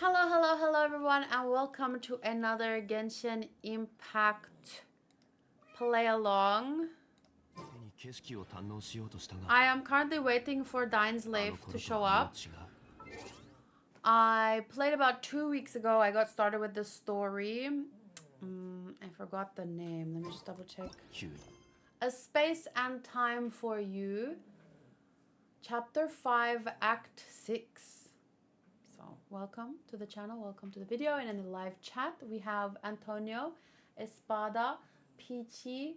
Hello everyone, and welcome to another Genshin Impact play along. I am currently waiting for Dainsleif to show up. I played about 2 weeks ago. I got started with the story. I forgot the name. Let me just double check. A Space and Time for You. Chapter 5, Act 6. So, welcome to the channel, welcome to the video, and in the live chat we have Antonio, Espada, Peachy,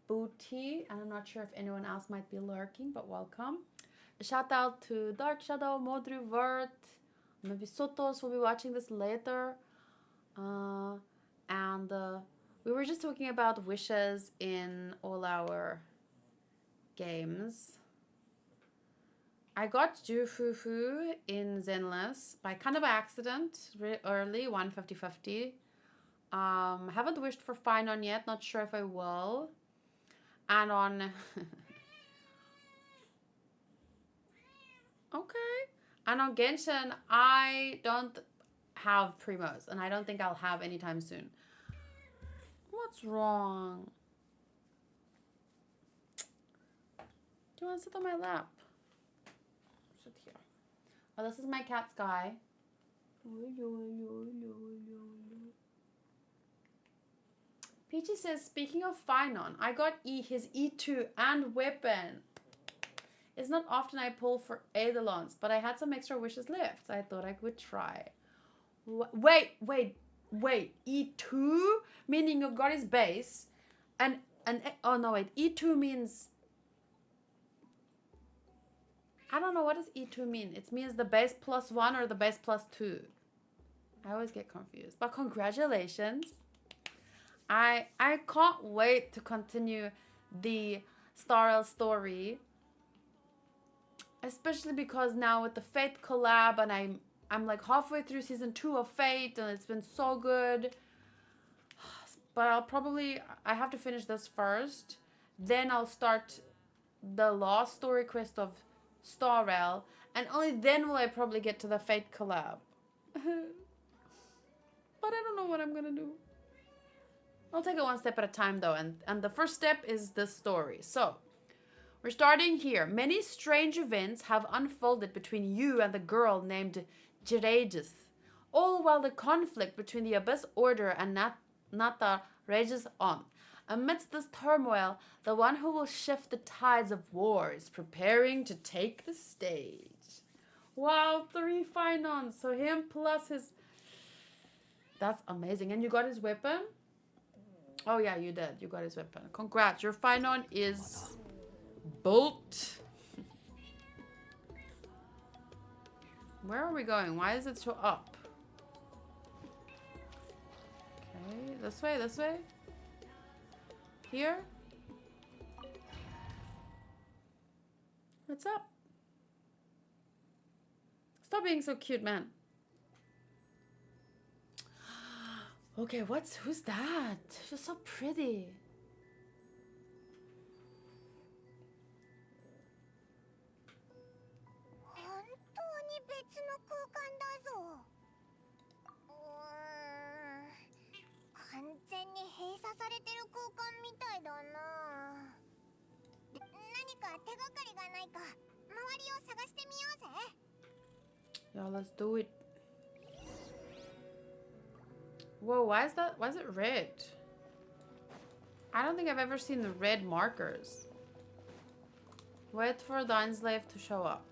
Booty, and I'm not sure if anyone else might be lurking, but welcome. A shout out to Dark Shadow, Modru, Vert, maybe Sotos will be watching this later. And we were just talking about wishes in all our games. I got Jufufu in Zenless by kind of by accident, really early, 150-50. Haven't wished for Finon yet, not sure if I will. And on... okay. And on Genshin, I don't have Primos, and I don't think I'll have anytime soon. What's wrong? Do you want to sit on my lap? Here. Oh, this is my cat Sky. Peachy says, speaking of Finon, I got his E2 and weapon. It's not often I pull for Eidolons, but I had some extra wishes left, so I thought I would try. Wait. E2? Meaning you got his base. And oh no, wait. E2 means... I don't know, what does E2 mean? It means the base +1 or the base +2. I always get confused. But congratulations. I can't wait to continue the Starl story. Especially because now with the Fate collab, and I'm like halfway through season 2 of Fate, and it's been so good. But I have to finish this first. Then I'll start the last story quest of Starl, and only then will I probably get to the Fate collab. But I don't know what I'm gonna do. I'll take it one step at a time though, and the first step is the story. So, we're starting here. Many strange events have unfolded between you and the girl named Jirages, all while the conflict between the Abyss Order and Nata rages on. Amidst this turmoil, the one who will shift the tides of war is preparing to take the stage. Wow, 3 Finons. So him plus his... That's amazing. And you got his weapon? Oh yeah, you did. You got his weapon. Congrats. Your Finon is... Bolt. Where are we going? Why is it so up? Okay, this way, this way. Here? What's up? Stop being so cute, man. Okay, who's that? She's so pretty. Yeah, let's do it. Whoa, why is it red? I don't think I've ever seen the red markers. Wait for Dainsleif to show up.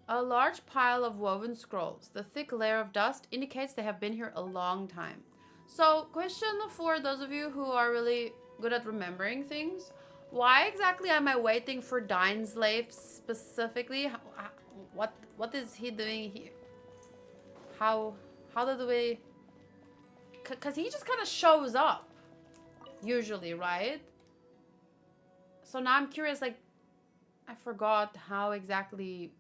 A large pile of woven scrolls. The thick layer of dust indicates they have been here a long time. So, question for those of you who are really good at remembering things. Why exactly am I waiting for Dainsleif specifically? What is he doing here? How did we... Because he just kind of shows up. Usually, right? So now I'm curious, like... I forgot how exactly...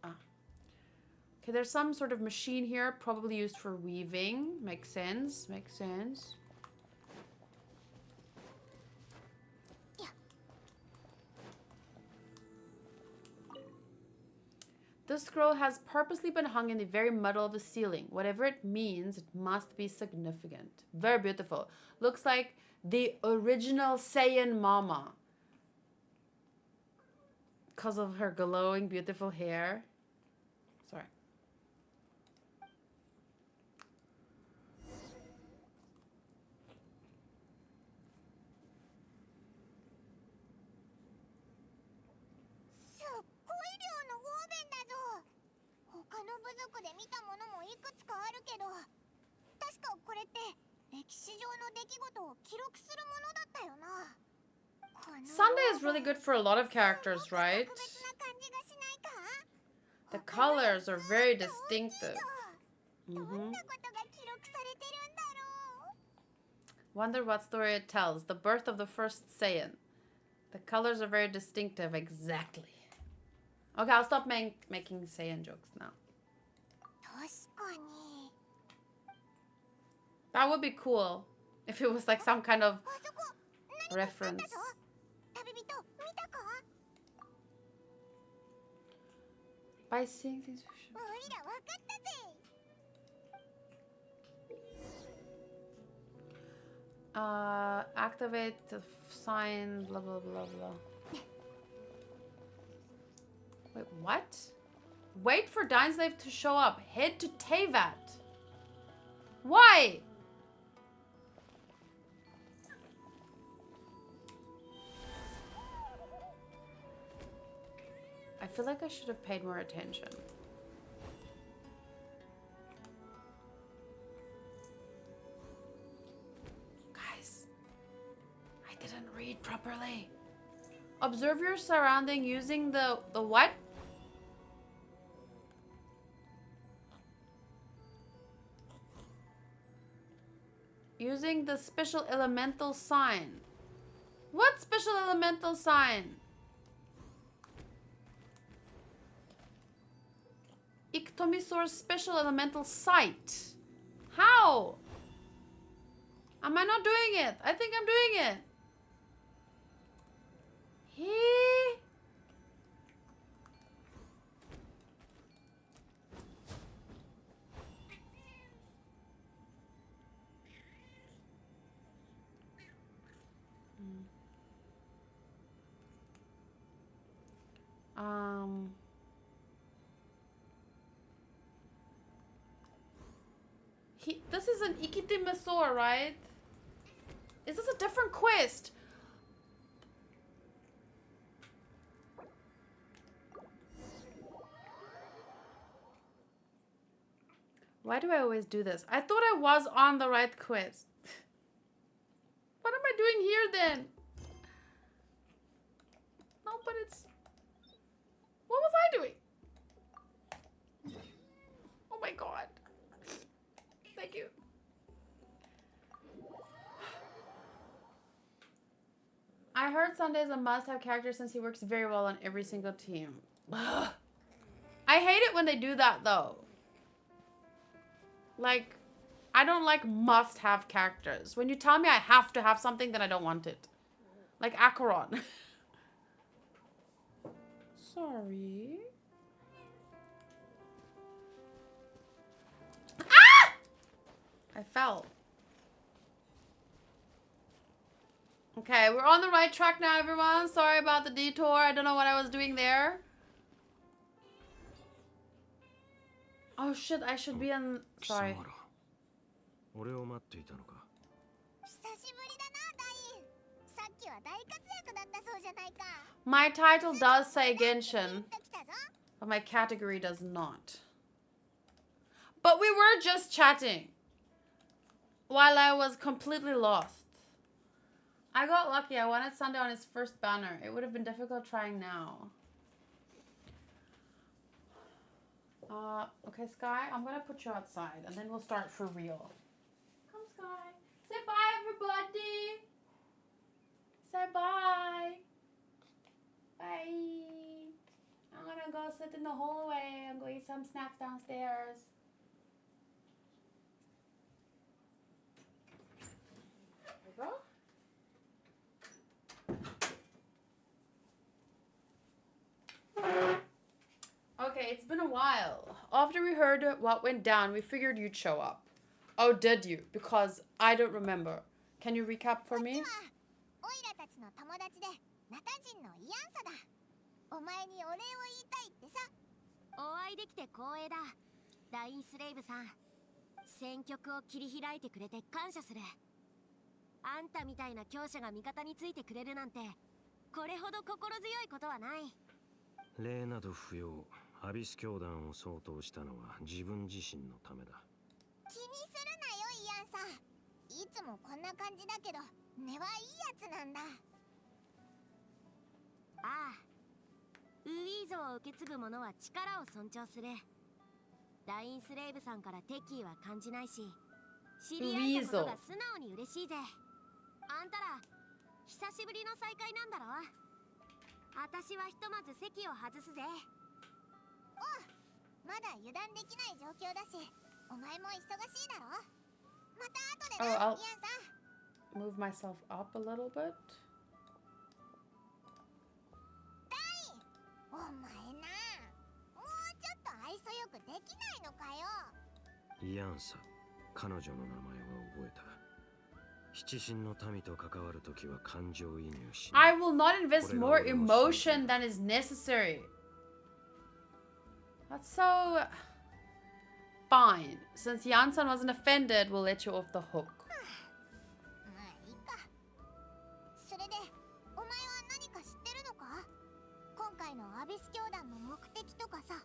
Okay, there's some sort of machine here, probably used for weaving. Makes sense, makes sense. This scroll has purposely been hung in the very middle of the ceiling. Whatever it means, it must be significant. Very beautiful. Looks like the original Saiyan Mama. Because of her glowing, beautiful hair. Sorry. Sunday is really good for a lot of characters, right? The colors are very distinctive. Wonder what story it tells. The birth of the first Saiyan. The colors are very distinctive. Exactly. Okay, I'll stop making Saiyan jokes now. That would be cool if it was like some kind of reference. By seeing things we should... activate the sign, blah, blah, blah, blah. Wait, what? Wait for Dainsleif to show up. Head to Tevat. Why? I feel like I should have paid more attention. Guys, I didn't read properly. Observe your surrounding using the what? Using the special elemental sign. What special elemental sign? Iktomisor's special elemental sight. How? Am I not doing it? I think I'm doing it. He... This is an Iniquitous, right? Is this a different quest? Why do I always do this? I thought I was on the right quest. What am I doing here then? No, but it's... What was I doing? Oh my god. Thank you. I heard Sunday's a must-have character since he works very well on every single team. I hate it when they do that though. Like, I don't like must-have characters. When you tell me I have to have something, then I don't want it. Like Acheron. Sorry. Ah! I fell. Okay, we're on the right track now, everyone. Sorry about the detour. I don't know what I was doing there. Oh shit, I should be on... Sorry. My title does say Genshin, but my category does not. But we were just chatting while I was completely lost. I got lucky. I wanted Sunday on his first banner. It would have been difficult trying now. Okay, Sky, I'm gonna put you outside and then we'll start for real. Come, Sky. Say bye, everybody. Say bye. Bye. I'm gonna go sit in the hallway and go eat some snacks downstairs. There we go. Okay, Okay, it's been a while. After we heard what went down, we figured you'd show up. Oh, did you? Because I don't remember. Can you recap for me? オイラたちの友達でナタ人のイアンサだ。お前にお礼を言いたいってさ。お会いできて光栄だ。ダインスレイブさん。戦局を切り開いてくれて感謝する。あんたみたいな強者が味方についてくれるなんて、これほど心強いことはない。礼など不要。アビス教団を相当したのは自分自身のためだ。気にするなよイアンさん。いつもこんな感じだけど、根はいいやつなんだ。ああ、ウィーゾを受け継ぐ者は力を尊重する。ダインスレイブさんから敵意は感じないし、知り合えたことが素直に嬉しいぜ。あんたら久しぶりの再会なんだろ。私はひとまず席を外すぜ。おう、まだ油断できない状況だし、お前も忙しいだろ。また後でな、イアンさん。Move myself up a little bit. ダイン、お前な、もうちょっと愛想よくできないのかよ。イアンサ、彼女の名前は覚えた。七神の民と関わるときは感情移入し。I will not invest more emotion than is necessary. That's so fine. Since Iansan wasn't offended, we'll let you off the hook. まあいいか。それで、お前は何か知ってるのか？今回のアビス教団の目的とかさ。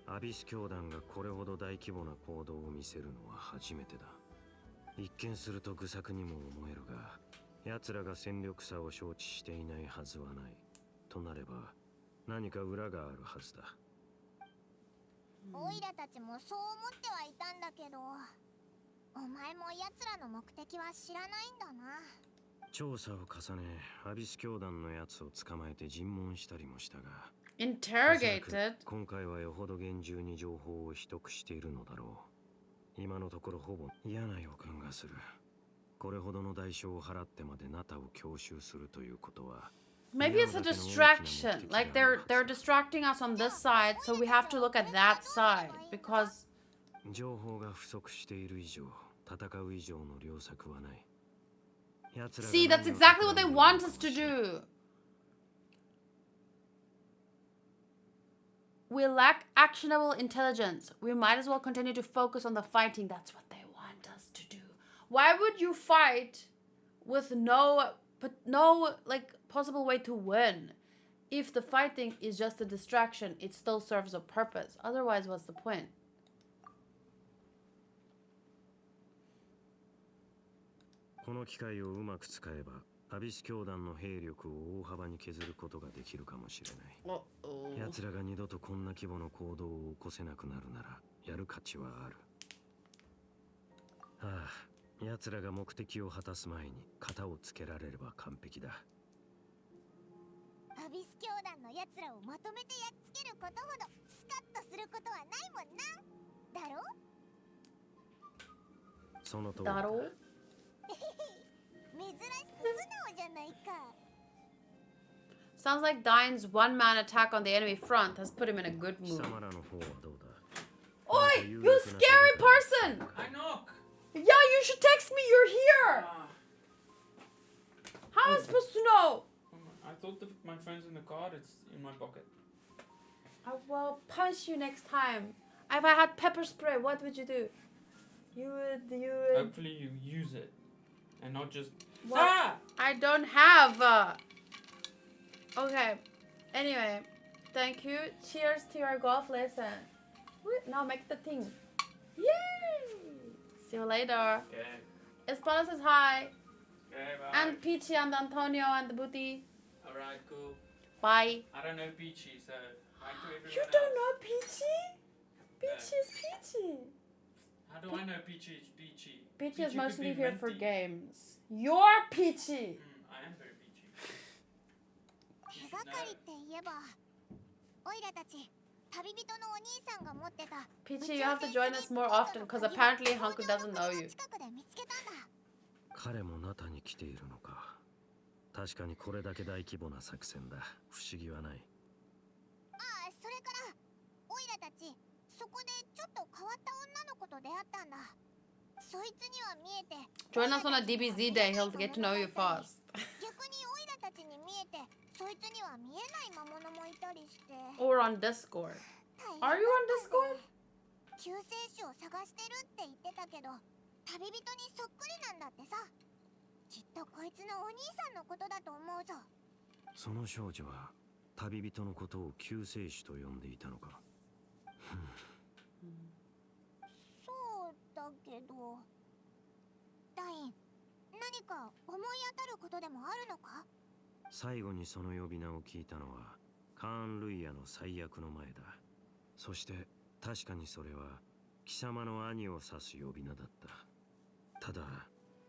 アビス教団がこれほど大規模な行動を見せるのは初めてだ。一見すると愚策にも思えるが、奴らが戦力差を承知していないはずはない。となれば、何か裏があるはずだ。オイラたちもそう思ってはいたんだけど、お前も奴らの目的は知らないんだな。調査を重ね、アビス教団のやつを捕まえて尋問したりもしたが、Interrogated? 今回はよほど厳重に情報を秘匿しているのだろう。今のところほぼ嫌な予感がする。これほどの代償を払ってまでナタを強襲するということは、Maybe it's a distraction. Like they're distracting us on this side, so we have to look at that side because 情報が不足している以上、戦う以上の良策はない。see, that's exactly what they want us to do. We lack actionable intelligence. We might as well continue to focus on the fighting. That's what they want us to do. Why would you fight with no like possible way to win? If the fighting is just a distraction, it still serves a purpose. Otherwise, what's the point? この機会をうまく使えば、アビス教団の兵力を大幅に削ることができるかもしれない。奴らが二度とこんな規模の行動を起こせなくなるなら、やる価値はある。ああ、奴らが目的を果たす前に型をつけられれば完璧だ。アビス教団の奴らをまとめてやっつけることほどスカッとすることはないもんな。だろ？その通りだろ？珍しく素直じゃないか。 Sounds like Dain's one-man attack on the enemy front has put him in a good mood. 貴様らの方はどうだ？ Oi, you scary person! I knock. Yeah, you should text me you're here! How am I supposed to know? I thought my phone's in the car. It's in my pocket. I will punch you next time. If I had pepper spray, what would you do? You would... Hopefully you use it and not just... What? I don't have... Okay. Anyway, thank you. Cheers to your golf lesson. Now make the thing. Yay! See you later. Okay. Espada says hi. Okay, bye. And Peachy and Antonio and the booty. Alright, cool. Bye. I don't know Peachy, so hi to everyone You else. don't know Peachy? Peachy is Peachy. How do I know Peachy is Peachy? Peachy is could mostly be here for minty. games. You're Peachy! I am very Peachy. 手がかりって言えば、オイラたち旅人のお兄さんが持ってた Peachy, you have to join us more often because apparently Hanku doesn't know you. 近くで見つけたんだ。彼もナタに来ているのか。確かにこれだけ大規模な作戦だ。不思議はない。ああ、それからオイったんだ。そいつには見えて Join us on a DBZ day, he'll get to know you fast. 逆にオイラたちに見えてそいつには見えない魔物もいたりして。 Or on Discord. Are you on Discord? 救世主を探してるって言ってたけど旅人にそっくりなんだってさ。きっとこいつのお兄さんのことだと思うぞ。その少女は旅人のことを救世主と呼んでいたのか。そうだけどダイン、何か思い当たることでもあるのか？最後にその呼び名を聞いたのはカーン・ルイヤの最悪の前だ。そして確かにそれは貴様の兄を指す呼び名だった。ただ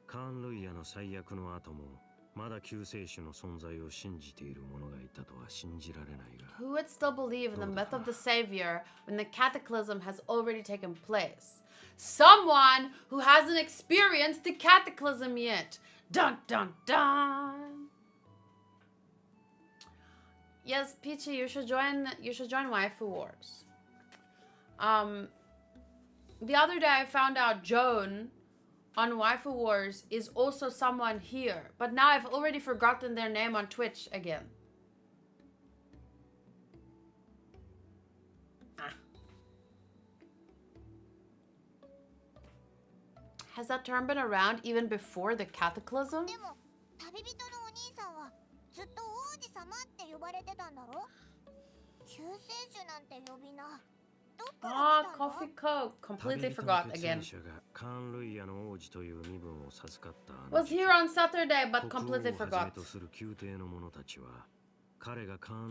カーン・ルイヤの最悪の後もまだ救世主の存在を信じている者がいたとは信じられないが。 Who would still believe in the myth of the savior when the cataclysm has already taken place? Someone who hasn't experienced the cataclysm yet. Dun dun dun. Yes, Peachy, you should join Waifu Wars. The other day I found out Joan on Waifu Wars is also someone here, but now I've already forgotten their name on Twitch again. Has that term been around even before the cataclysm? でも旅人のお兄さんはずっと王子様って呼ばれてたんだろ？救世主なんて呼び名どっから Ah, 来たの？ Coffee Coke. Completely forgot again. Was here on Saturday, but completely forgot.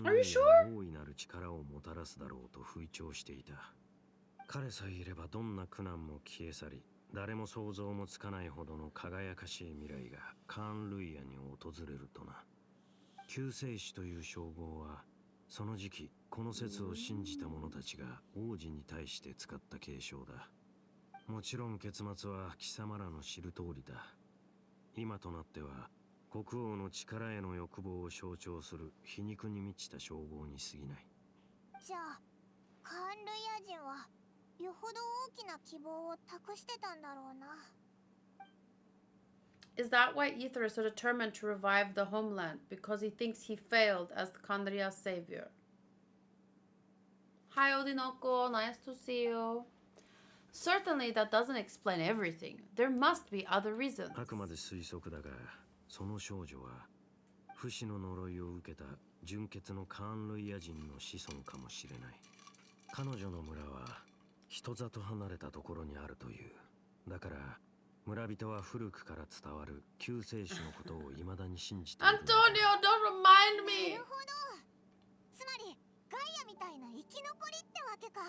Are you sure? 彼さえいればどんな苦難も消え去り、誰も想像もつかないほどの輝かしい未来がカーン・ルイヤに訪れるとな。救世主という称号はその時期この説を信じた者たちが王子に対して使った継承だ。もちろん結末は貴様らの知る通りだ。今となっては国王の力への欲望を象徴する皮肉に満ちた称号に過ぎない。じゃあカーン・ルイヤ人はよほど大きな希望を託してたんだろうな。 Is that why Ether is so determined to revive the homeland? Because he thinks he failed as the Kandriya savior. Hi Odinoko, nice to see you. Certainly that doesn't explain everything. There must be other reasons. あくまで推測だが、その少女は不死の呪いを受けた純血のカーン・ルイヤ人の子孫かもしれない。彼女の村は人里離れたところにあるという。だから村人は古くから伝わる救世主のことを未だに信じている。Antonio, don't remind me! なるほど。つまりガイアみたいな生き残りってわけか。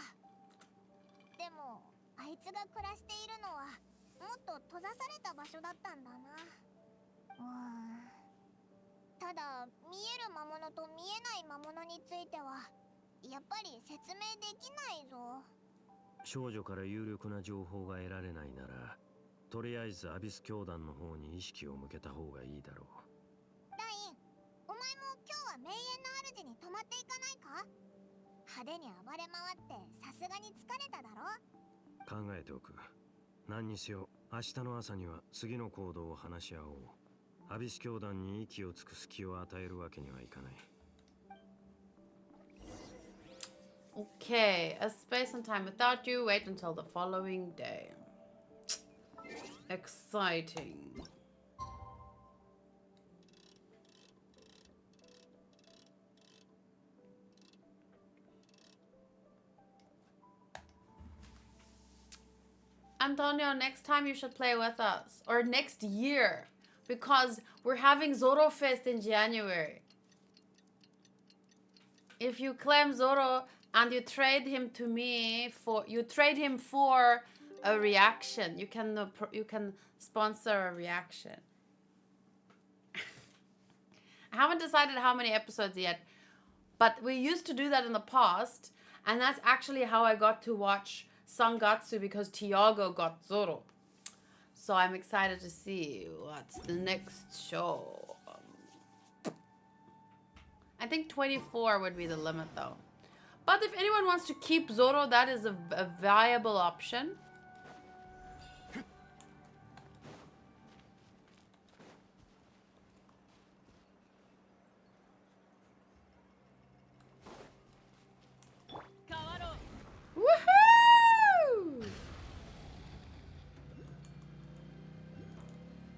でもあいつが暮らしているのはもっと閉ざされた場所だったんだな。ただ見える魔物と見えない魔物についてはやっぱり説明できないぞ。少女から有力な情報が得られないなら、とりあえずアビス教団の方に意識を向けた方がいいだろう。ダイン、お前も今日は名園の主に泊まっていかないか？派手に暴れ回ってさすがに疲れただろ？考えておく。何にせよ明日の朝には次の行動を話し合おう。アビス教団に息をつく隙を与えるわけにはいかない。Okay, a space and time without you. Wait until the following day. Exciting. Antonio, next time you should play with us. Or next year. Because we're having Zoro Fest in January. If you claim Zoro and you trade him to me for a reaction, you can sponsor a reaction. I haven't decided how many episodes yet, but we used to do that in the past, and that's actually how I got to watch Sangatsu, because Tiago got Zoro. So I'm excited to see what's the next show. I think 24 would be the limit though. But if anyone wants to keep Zoro, that is a viable option.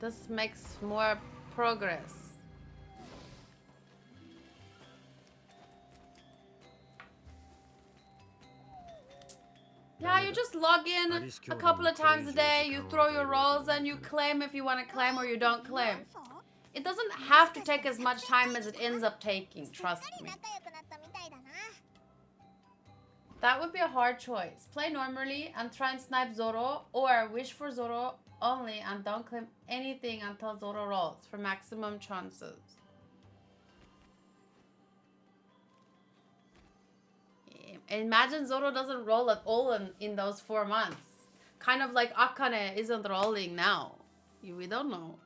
This makes more progress. Yeah, you just log in a couple of times a day, you throw your rolls, and you claim if you want to claim or you don't claim. It doesn't have to take as much time as it ends up taking, trust me. That would be a hard choice. Play normally and try and snipe Zoro, or wish for Zoro only and don't claim anything until Zoro rolls for maximum chances. Imagine Zoro doesn't roll at all in those 4 months. Kind of like Akane isn't rolling now. We don't know.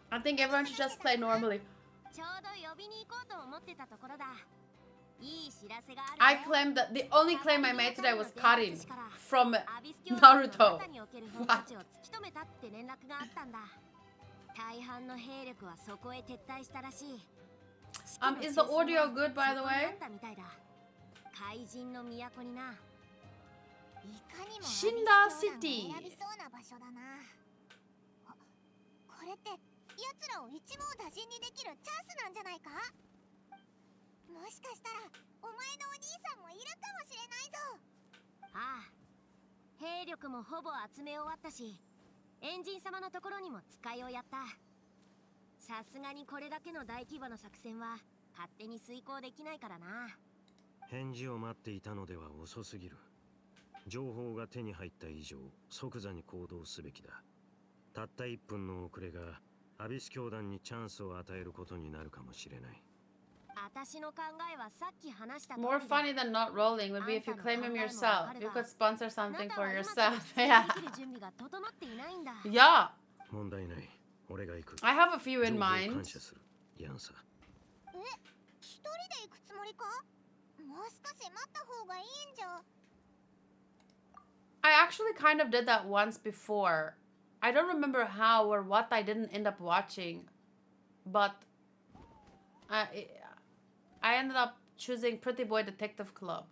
I think everyone should just play normally. I claimed that the only claim I made today was Karin from Naruto. What? Is the audio good, by the way? Shinda City. これって奴らを一網打尽にできるチャンスなんじゃないか？もしかしたらお前のお兄さんもいるかもしれないぞ。ああ、兵力もほぼ集め終わったし、エンジン様のところにも使いをやった。さすがにこれだけの大規模な作戦は勝手に遂行できないからな。返事を待っていたのでは遅すぎる。情報が手に入った以上、即座に行動すべきだ。たった1分の遅れがアビス教団にチャンスを与えることになるかもしれない。私の考えはさっき話した通り。 More funny than not rolling would be if you claim him yourself. You could sponsor something for yourself. Yeah. Yeah. 問題ない。俺が行く。I have a few in mind. 感謝する。ヤンサ。え、一人で行くつもりか？もう少し待った方がいいんじゃ。I actually kind of did that once before. I don't remember how or what I didn't end up watching, but I ended up choosing Pretty Boy Detective Club.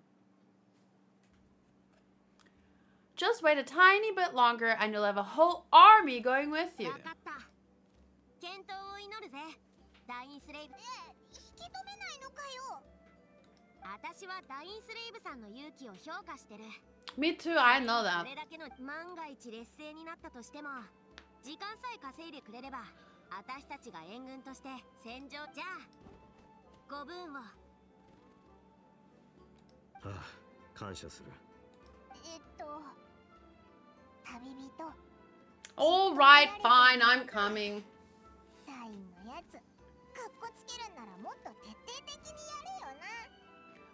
Just wait a tiny bit longer and you'll have a whole army going with you. 健闘を祈るぜ。ダインスレイブ。引き止めないのかよ。私はダインスレイブさんの勇気を評価してる。Me too, I know that. これだけの万が一劣勢になったとしても、時間さえ稼いでくれれば、私たちが援軍として戦場じゃあご分を。ああ、感謝する。旅人。All right, fine, I'm coming. ダインのやつ、かっこつけるんならもっと徹底的にやれよな。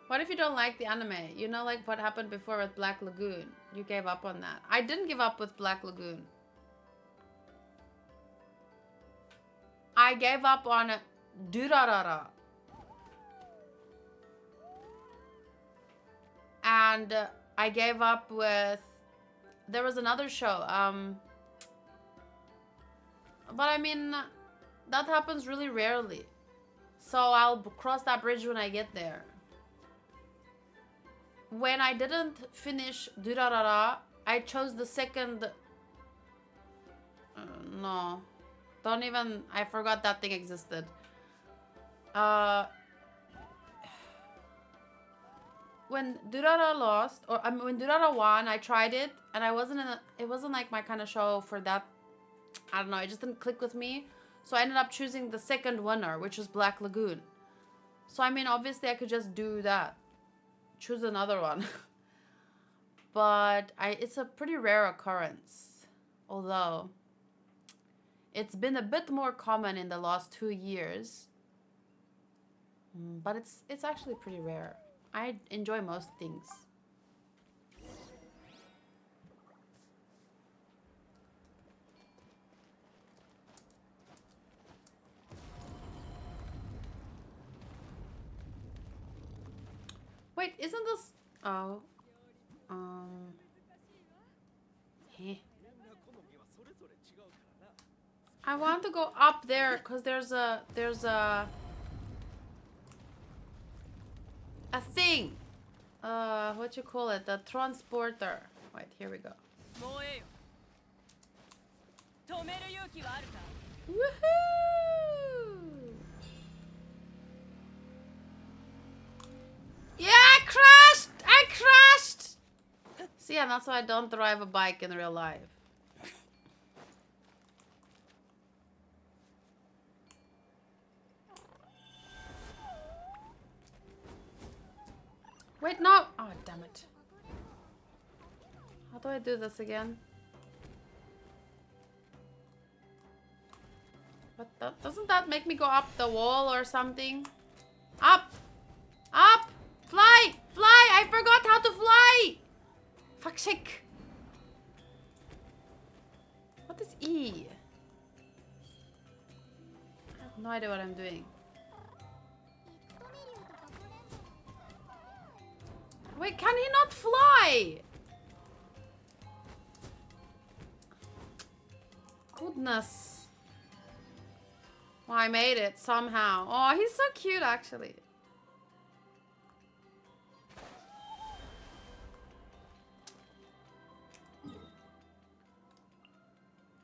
What if you don't like the anime? You know, like what happened before with Black Lagoon. You gave up on that. I didn't give up with Black Lagoon. I gave up on Durarara. And I gave up with... There was another show. But I mean, that happens really rarely. So I'll cross that bridge when I get there. When I didn't finish Durarara, I chose the second... no. Don't even... I forgot that thing existed. When Durara lost, or when Durara won, I tried it, and I wasn't in it wasn't like my kind of show for that. I don't know, it just didn't click with me. So I ended up choosing the second winner, which was Black Lagoon. So I mean, obviously I could just do that. Choose another one. But it's a pretty rare occurrence. Although it's been a bit more common in the last 2 years. But it's actually pretty rare. I enjoy most things. Wait, isn't this... Oh. Hey. I want to go up there because there's a thing. what you call it? The transporter. Wait, here we go. もうええよ止める勇気はあるか Woohoo! Yeah, I crashed! I crashed! See, yeah, that's why I don't drive a bike in real life. Wait, no! Oh, damn it. How do I do this again? What doesn't that make me go up the wall or something? Up! Up! Fly! Fly! I forgot how to fly! Fuck's sake. What is E? I have no idea what I'm doing. Wait, can he not fly? Goodness. Well, I made it somehow. Oh, he's so cute, actually.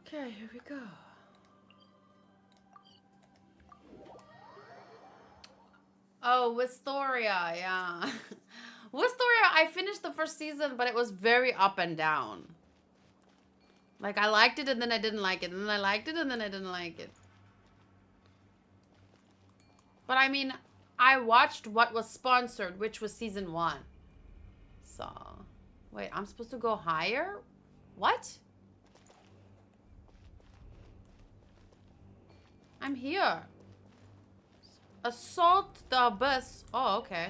Okay, here we go. Oh, Wistoria, yeah. Wistoria, I finished the first season, but it was very up and down. Like, I liked it and then I didn't like it. And then I liked it and then I didn't like it. But I mean, I watched what was sponsored, which was season 1. So, wait, I'm supposed to go higher? What? I'm here. Assault the abyss. Oh, okay.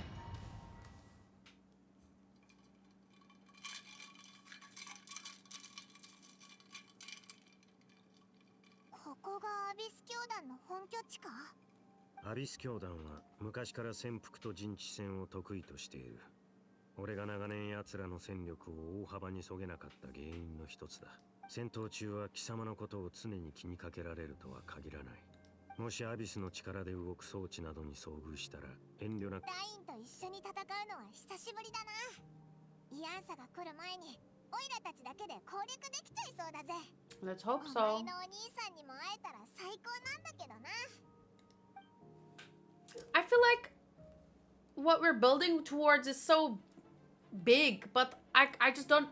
アビス教団は昔から潜伏と陣地戦を得意としている。俺が長年奴らの戦力を大幅に削げなかった原因の一つだ。戦闘中は貴様のことを常に気にかけられるとは限らない。もしアビスの力で動く装置などに遭遇したら遠慮なく。ダインと一緒に戦うのは久しぶりだな。イアンサが来る前にオイラたちだけで攻略できちゃいそうだぜ。Let's hope so. お前のお兄さんにも会えたら最高なんだけどな。I feel like what we're building towards is so big, but I just don't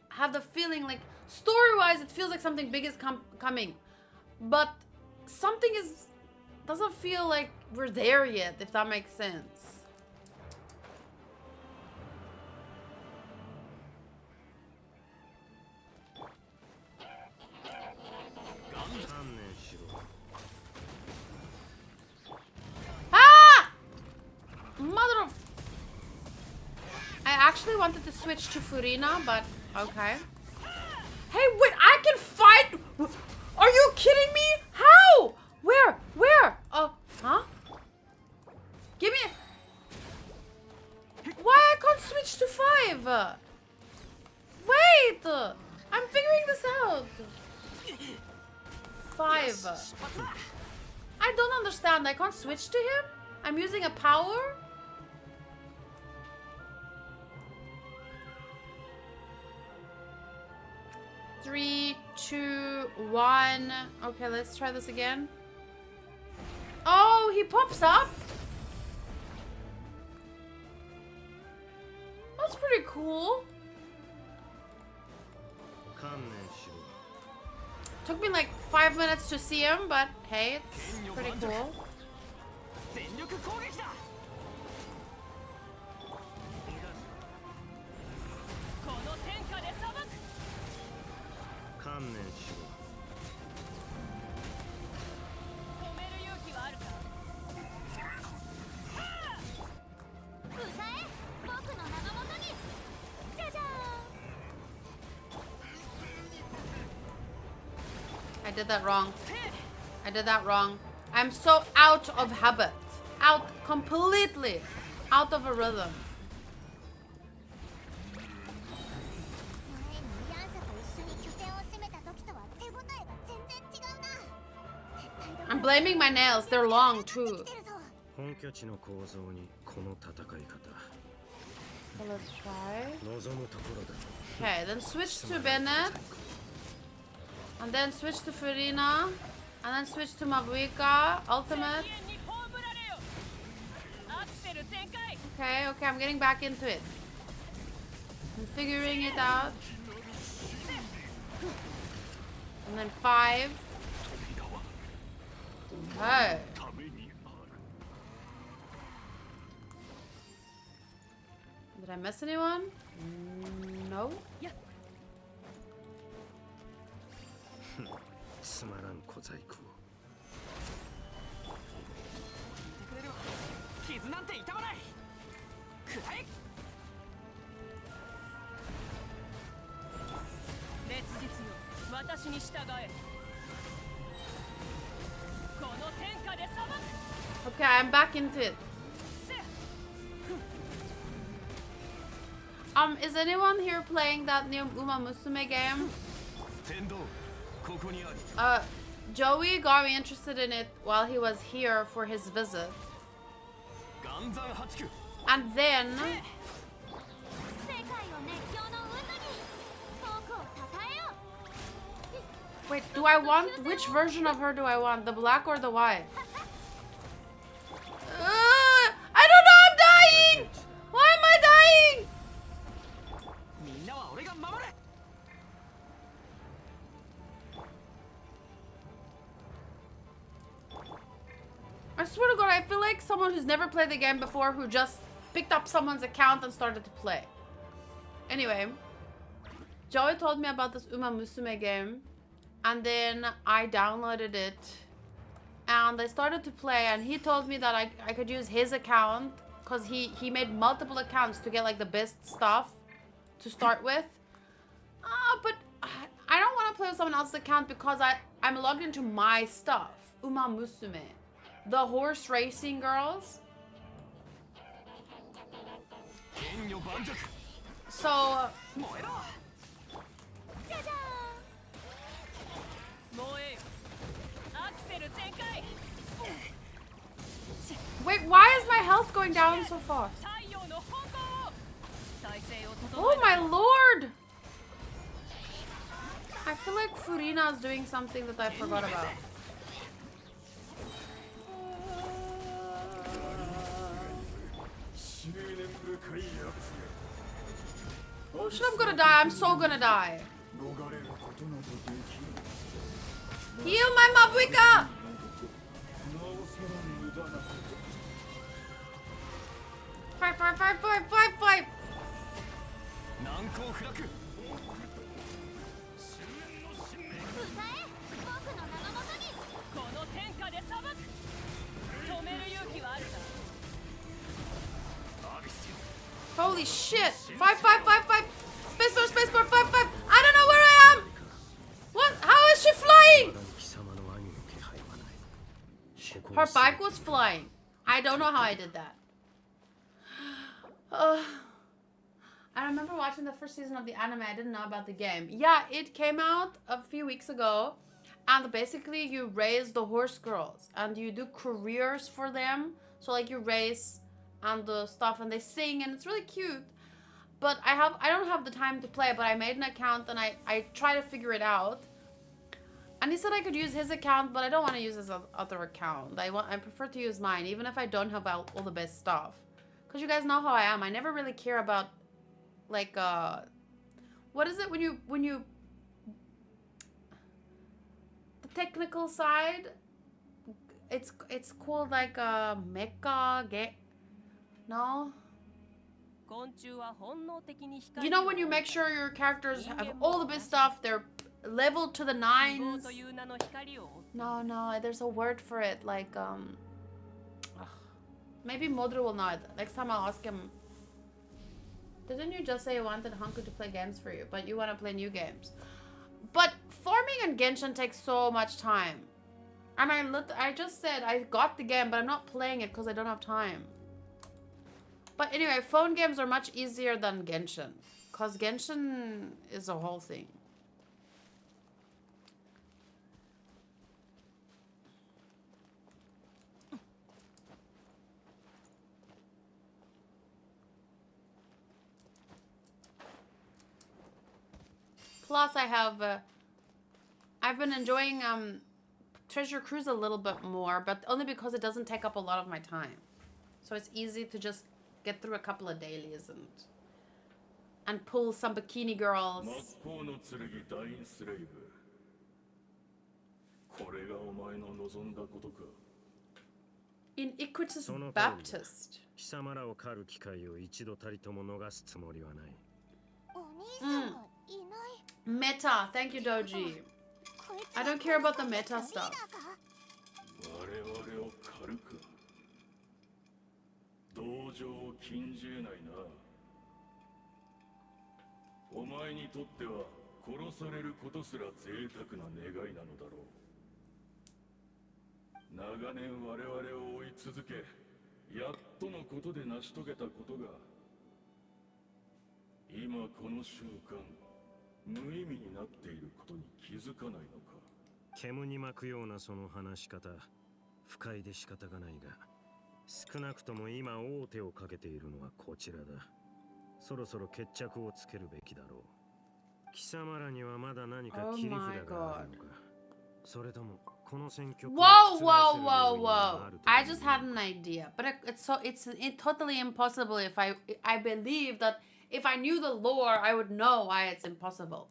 have the feeling like story-wise it feels like something big is coming, but something doesn't feel like we're there yet, if that makes sense. Mother of... I actually wanted to switch to Furina, but okay. Hey, wait, I can fight? Are you kidding me? How? Where? Where? Huh? Give me... Why I can't switch to 5? Wait! I'm figuring this out. 5. I don't understand. I can't switch to him? I'm using a power? Three, 2, 1. Okay, let's try this again. Oh, he pops up. That's pretty cool. Took me like 5 minutes to see him, but hey, it's pretty cool. I did that wrong. I did that wrong. I'm so out of habit. Out completely. Out of a rhythm. I'm blaming my nails. They're long too. So let's try. Okay, then switch to Bennett. And then switch to Furina. And then switch to Mabuika. Ultimate. Okay, okay, I'm getting back into it. I'm figuring it out. And then 5. Okay. Did I miss anyone? No. Okay, I'm back into it. Is anyone here playing that new Uma Musume game? Joey got me interested in it while he was here for his visit. And then... Wait, do I want... Which version of her do I want? The black or the white? I don't know, I'm dying! Why am I dying? I swear to God, I feel like someone who's never played the game before who just picked up someone's account and started to play. Anyway, Joey told me about this Uma Musume game, and then I downloaded it, and I started to play, and he told me that I could use his account, because he made multiple accounts to get like the best stuff to start with. But I don't want to play with someone else's account because I'm logged into my stuff. Uma Musume. The horse racing girls. So... Wait, why is my health going down so fast? Oh my lord! I feel like Furina is doing something that I forgot about. Oh shit, I'm gonna die. I'm so gonna die. Heal my Mabuika! Five. Holy shit! 5. Spacebar, 5. I don't know where I am! What? How is she flying? Her bike was flying. I don't know how I did that. I remember watching the first season of the anime. I didn't know about the game. Yeah, it came out a few weeks ago. And basically you raise the horse girls. And you do careers for them. So like you race and the stuff. And they sing. And it's really cute. But I don't have the time to play. But I made an account and I try to figure it out. And he said I could use his account. But I don't want to use his other account. I prefer to use mine. Even if I don't have all the best stuff. Because you guys know how I am. I never really care about, like, what is it when you, the technical side, it's called, like, mecha, no? You know when you make sure your characters have all the best stuff, they're leveled to the 9s? No, there's a word for it, like, maybe Modro will know it. Next time I'll ask him. Didn't you just say you wanted Hanku to play games for you, but you want to play new games? But farming in Genshin takes so much time. And I just said I got the game, but I'm not playing it because I don't have time. But anyway, phone games are much easier than Genshin. Because Genshin is a whole thing. Plus, I've been enjoying Treasure Cruise a little bit more, but only because it doesn't take up a lot of my time. So it's easy to just get through a couple of dailies and pull some bikini girls. Iniquitous Baptist. Meta, thank you, Doji. I don't care about the meta stuff. Whoa. I just had an idea, but it's totally impossible if I believe that if I knew the lore, I would know why it's impossible.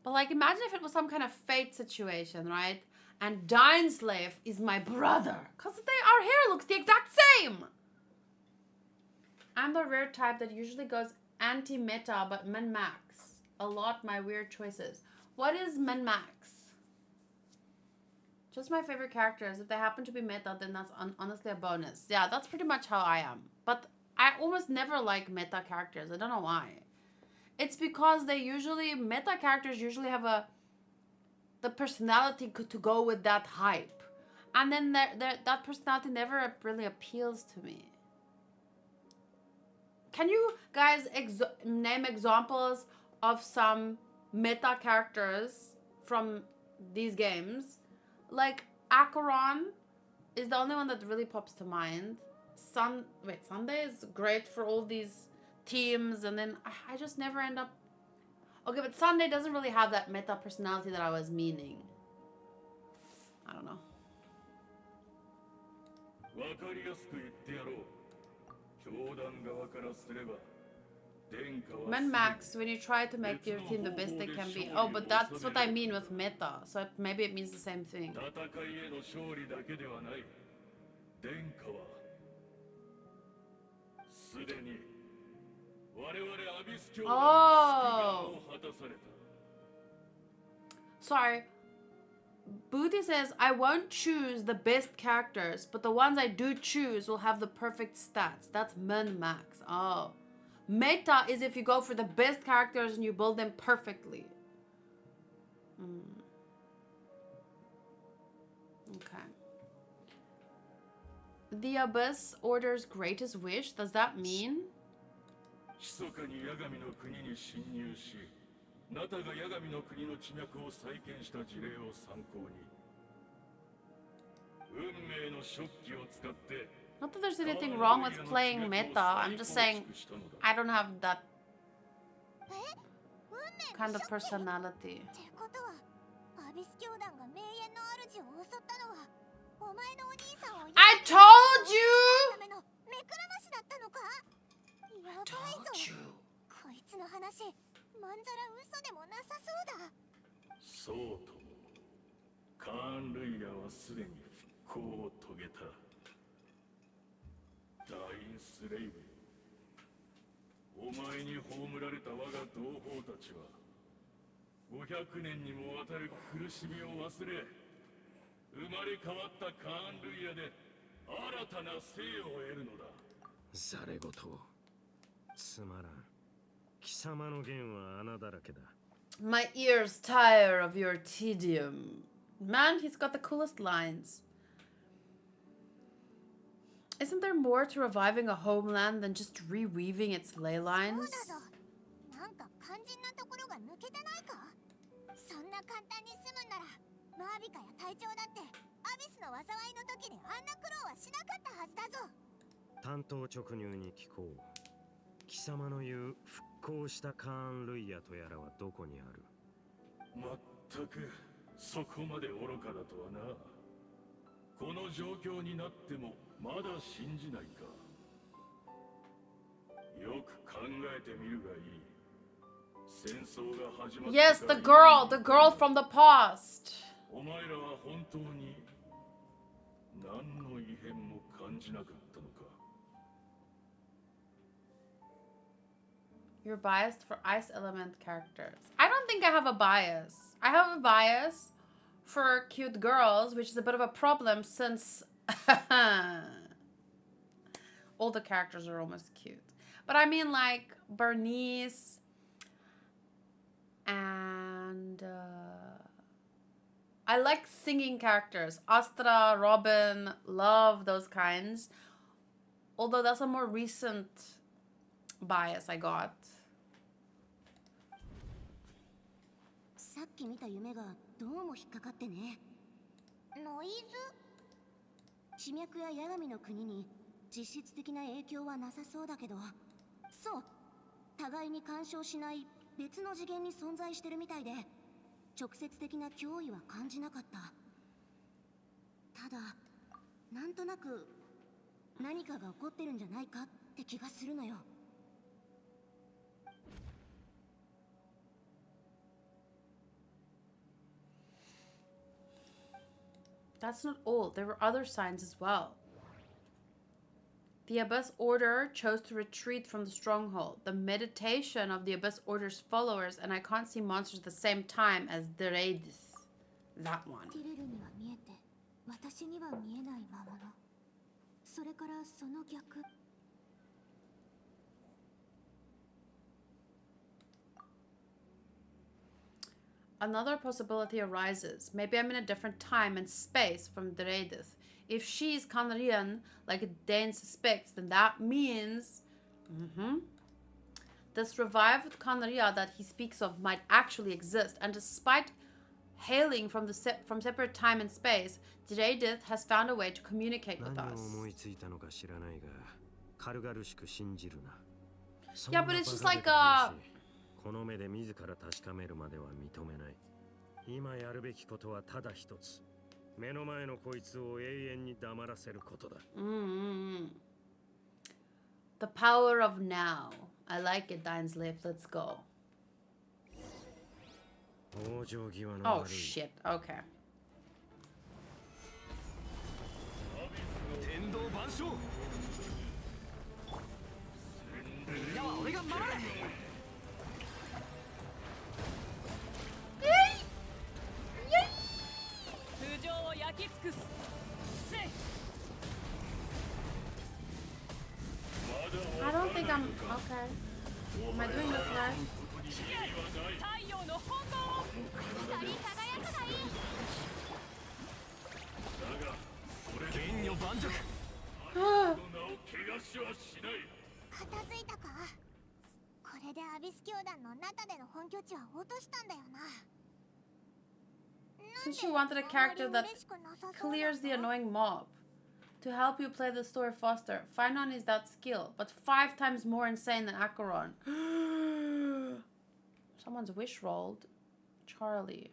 But like, imagine if it was some kind of fate situation, right? And Dainsleif is my brother, because our hair looks the exact same. I'm the rare type that usually goes anti-meta, but min-max. A lot my weird choices. What is min-max? Just my favorite characters. If they happen to be meta, then that's honestly a bonus. Yeah, that's pretty much how I am. But I almost never like meta characters. I don't know why. It's because meta characters usually have the personality to go with that hype. And then that personality never really appeals to me. Can you guys name examples of some meta characters from these games? Like, Acheron is the only one that really pops to mind. Sunday is great for all these teams, and then I just never end up... Okay, but Sunday doesn't really have that meta personality that I was meaning. I don't know. Min-max, when you try to make your team the best they can be. Oh, but that's what I mean with meta. So maybe it means the same thing. Oh! Sorry. Booty says, I won't choose the best characters, but the ones I do choose will have the perfect stats. That's min-max. Oh. Meta is if you go for the best characters and you build them perfectly. Okay. The Abyss orders greatest wish. Does that mean? Not that there's anything wrong with playing meta. I'm just saying I don't have that kind of personality. I told you! I told you. My ears tire of your tedium. Man, he's got the coolest lines. Isn't there more to reviving a homeland than just reweaving its ley lines? 貴様の言う復興したカーン・ルイヤとやらはどこにある？まったくそこまで愚かだとはな。この状況になってもまだ信じないか。よく考えてみるがいい。戦争が始まって Yes, the girl from the past. お前らは本当に何の異変も感じなかったのか。 You're biased for ice element characters. I don't think I have a bias. I have a bias for cute girls, which is a bit of a problem since all the characters are almost cute. But I mean like Bernice and I like singing characters. Astra, Robin, love those kinds. Although that's a more recent bias I got. さっき見た夢がどうも引っかかってね。ノイズ？地脈や八神の国に実質的な影響はなさそうだけど、そう、互いに干渉しない別の次元に存在してるみたいで、直接的な脅威は感じなかった。ただ、なんとなく何かが起こってるんじゃないかって気がするのよ。That's not all. There were other signs as well. The Abyss Order chose to retreat from the stronghold. The meditation of the Abyss Order's followers, and I can't see monsters at the same time as Dainsleif. That one. ティレルには見えて、私には見えない魔物。それからその逆。Another possibility arises. Maybe I'm in a different time and space from Dainsleif. If she's Khanrian, like Dane suspects, then that means... This revived Khanria that he speaks of might actually exist, and despite hailing from separate time and space, Dainsleif has found a way to communicate with us. Yeah, but it's just like a... この目で自ら確かめるまでは認めない。今やるべきことはただ一つ。目の前のこいつを永遠に黙らせることだ。The power of now. I like it, Dainsleif. Let's go. Oh shit. Okay. 天道万象。みんなは俺が守れ。I don't think I'm okay. Am I doing this right? Since you wanted a character that clears the annoying mob to help you play the story faster, Finon is that skill, but 5 times more insane than Acheron. Someone's wish rolled. Charlie.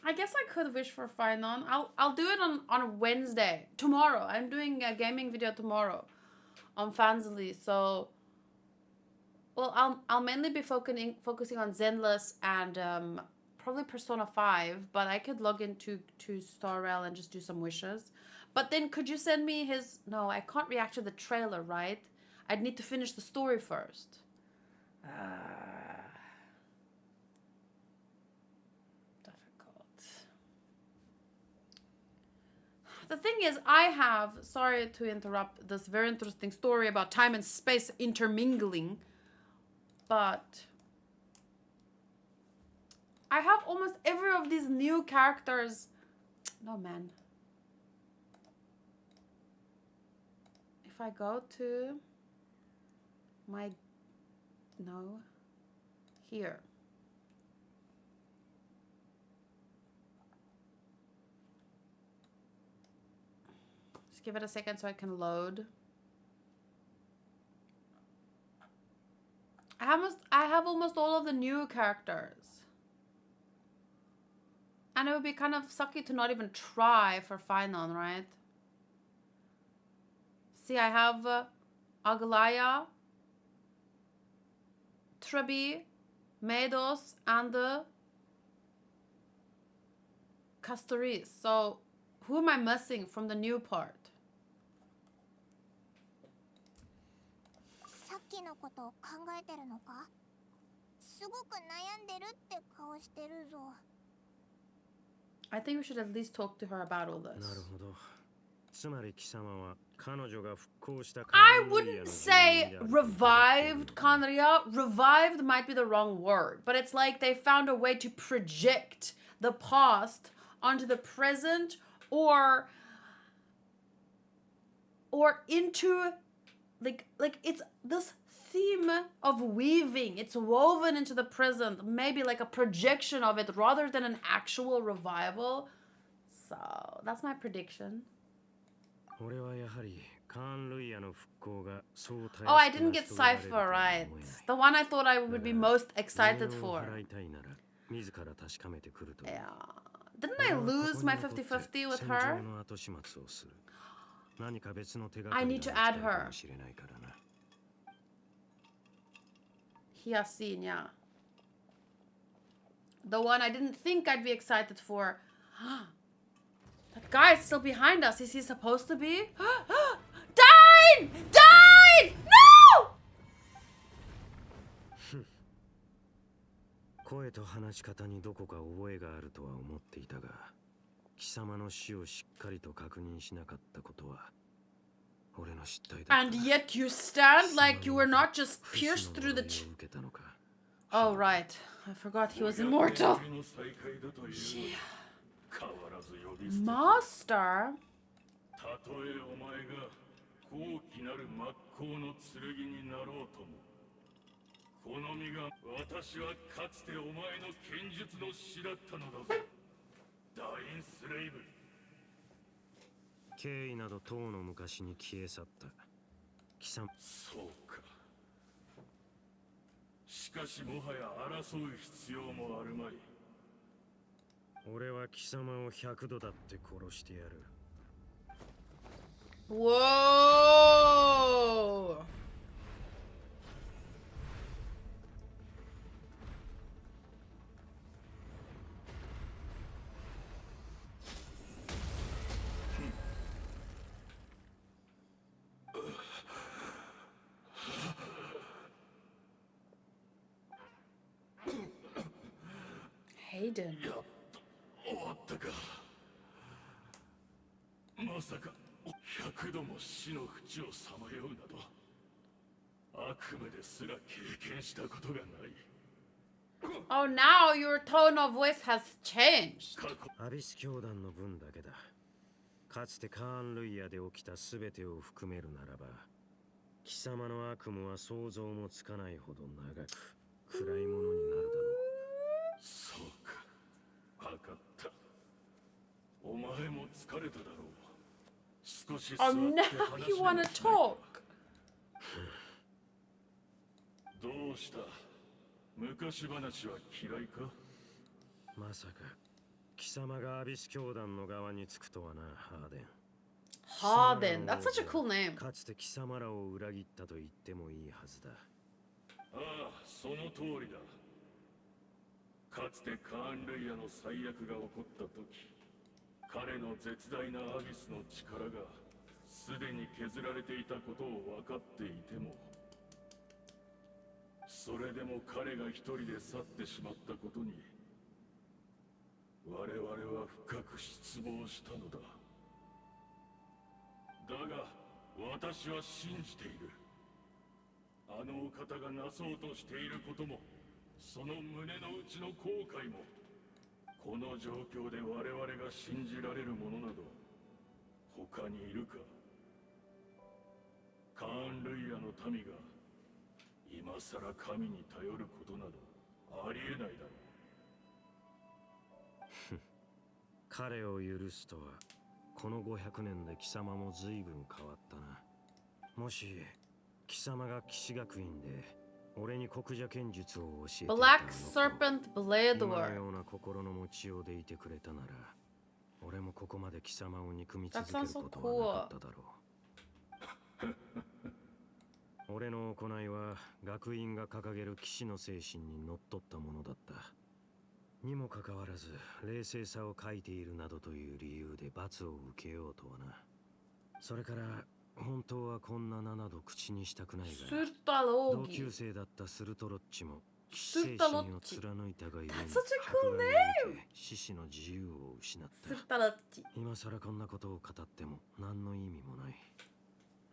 I guess I could wish for Finon. I'll do it on Wednesday. Tomorrow. I'm doing a gaming video tomorrow on Fansly, so well, I'll mainly be focusing on Zenless and probably Persona 5, but I could log into Star Rail and just do some wishes. But then could you send me his... No, I can't react to the trailer, right? I'd need to finish the story first. Difficult. The thing is, I have... Sorry to interrupt this very interesting story about time and space intermingling. But I have almost every of these new characters. No, man. If I go to my... No. Here. give it a second so I can load. I have almost all of the new characters. And it would be kind of sucky to not even try for final, right? See, I have Aglaya, Trebi, Medos, and Castoris. So, who am I missing from the new part? さっきのことを考えてるのか？すごく悩んでるって顔してるぞ。 I think we should at least talk to her about all this. なるほど。つまり貴様は彼女が復興した I wouldn't say revived Kanria. Revived might be the wrong word, but it's like they found a way to project the past onto the present or into like it's this theme of weaving. It's woven into the present, maybe like a projection of it rather than an actual revival. So that's my prediction. Oh, I didn't get Cypher right. The one I thought I would be most excited for. Yeah. Didn't I lose my 50-50 with her? I need to add her. Iansan, yeah. The one I didn't think I'd be excited for. That guy's still behind us. Is he supposed to be? Dain! Dain! No! 声と話し方にどこか覚えがあるとは思っていたが、貴様の死をしっかりと確認しなかったことは俺の失態だ。 And yet you stand like you were not just pierced through the... Oh, right. I forgot he was immortal. Yeah. Master? たとえお前が高貴なる真っ向の剣になろうとも、この身が私はかつてお前の剣術の師だったのだぞ。ダインスレイブ。敬意など当の昔に消え去った。貴様。そうか。しかしもはや争う必要もあるまい。俺は貴様を100度だって殺してやる。Whoa! Hayden. 終わったか。まさか100度も死の淵をさまようなど悪夢ですら経験したことがない。 Oh, now your tone of voice has changed. アビス教団の分だけだ。かつてカーン・ルイヤで起きた全てを含めるならば、貴様の悪夢は想像もつかないほど長く暗いものになるだろう。そうか、分かった。お前も疲れただろう。少し座って Oh, now you want to talk. どうした？昔話は嫌いか？まさか貴様がアビス教団の側につくとはな、ハーデン。 Harden. That's such a cool name. かつて貴様らを裏切ったと言ってもいいはずだ。ああ、その通りだ。かつてカーン・ルイヤの最悪が起こった時、彼の絶大なアビスの力がすでに削られていたことを分かっていても、それでも彼が一人で去ってしまったことに我々は深く失望したのだ。だが私は信じている。あのお方がなそうとしていることも、その胸の内の後悔も、この状況で我々が信じられるものなど他にいるか。カーン・ルイヤの民が今さら神に頼ることなどありえないだろう。彼を許すとはこの500年で貴様も随分変わったな。もし貴様が騎士学院で俺に国者剣術を教えていたの Black と Serpent 今の Blador. ような心の持ちようでいてくれたなら、俺もここまで貴様を憎み続け That る sounds so ことはなか cool. っただろう。俺の行いは学院が掲げる騎士の精神にのっとったものだった。にもかかわらず冷静さを欠いているなどという理由で罰を受けようとはな。それから本当はこんな名など口にしたくないが、同級 Surtalogi. 生だったスルトロッチも騎士精神を貫いたがゆえに That's such a cool 迫害を受け獅子の自由を失った。 Surtalogi. 今さらこんなことを語っても何の意味もない。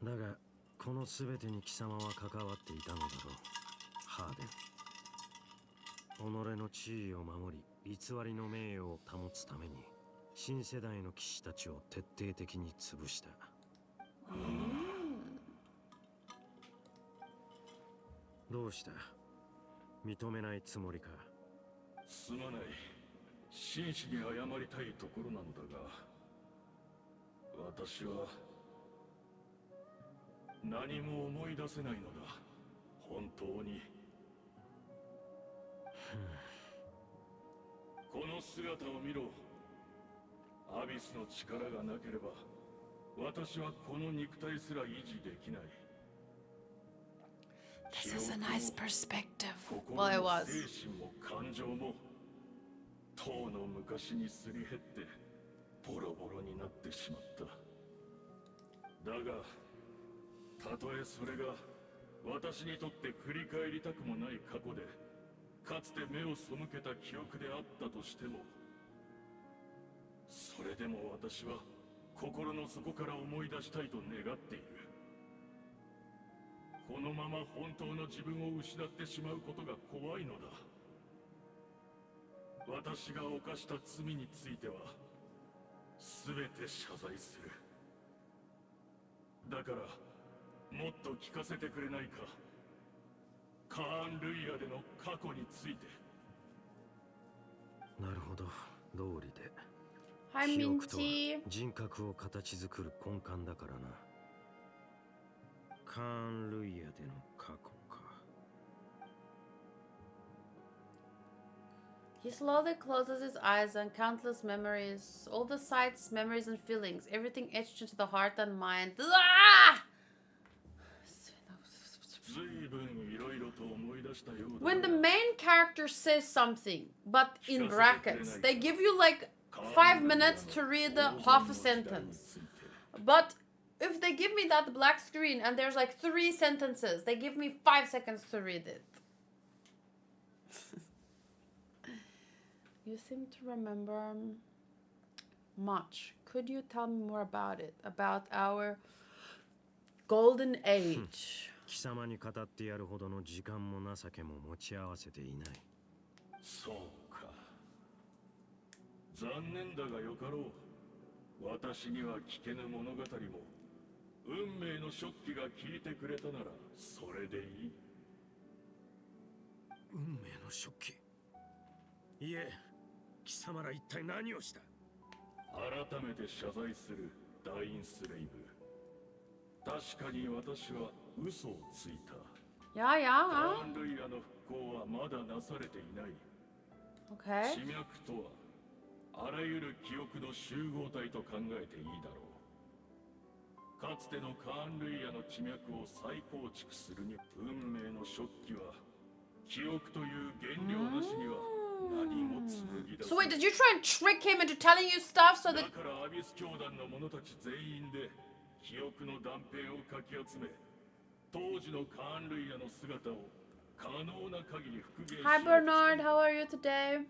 だがこの全てに貴様は関わっていたのだろう、ハーデン。己の地位を守り偽りの名誉を保つために新世代の騎士たちを徹底的に潰した。どうした？認めないつもりか？すまない。真摯に謝りたいところなのだが、私は何も思い出せないのだ。本当に。この姿を見ろ。アビスの力がなければ私はこの肉体すら維持できない。 This is a nice perspective. 心 Well, it も was. 精神も感情も当の昔にすり減ってボロボロになってしまった。だがたとえそれが私にとって振り返りたくもない過去でかつて目を背けた記憶であったとしても、それでも私は心の底から思い出したいと願っている。このまま本当の自分を失ってしまうことが怖いのだ。私が犯した罪については全て謝罪する。だからもっと聞かせてくれないか。カーン・ルイヤでの過去について。なるほど、道理で。 Hi, 記憶とは Minty. 人格を形作る根幹だからな。カーン・ルイヤでの過去か。 He slowly closes his eyes on countless memories, all the sights, memories, and feelings, everything etched into the heart and mind. Ah! 随分いろいろと思い出したようだ。 When the main character says something, but in brackets, they give you like 5 minutes to read the half a sentence. But if they give me that black screen and there's like 3 sentences, they give me 5 seconds to read it. You seem to remember much. Could you tell me more about it? About our golden age? 貴様に語ってやるほどの時間も情けも持ち合わせていない。そうか。残念だがよかろう。私には聞けぬ物語も運命の食器が聞いてくれたならそれでいい。運命の食器。いえ、貴様ら一体何をした？改めて謝罪するダインスレイブ。確かに私は嘘をついた。 Yeah, yeah. カーン・ルイヤの復興はまだなされていない。 Okay. 地脈とはあらゆる記憶の集合体と考えていいだろう。かつてのカーン・ルイヤの地脈を再構築するに運命の食器は記憶という原料なしには何も紡ぎ出せ So wait, did you try and trick him into telling you stuff so だ that... からアビス教団の者たち全員で記憶の断片をかき集め当時のカーン・ルイヤの姿を可能な限り復元しようと Hi した。 Bernard, how are you today?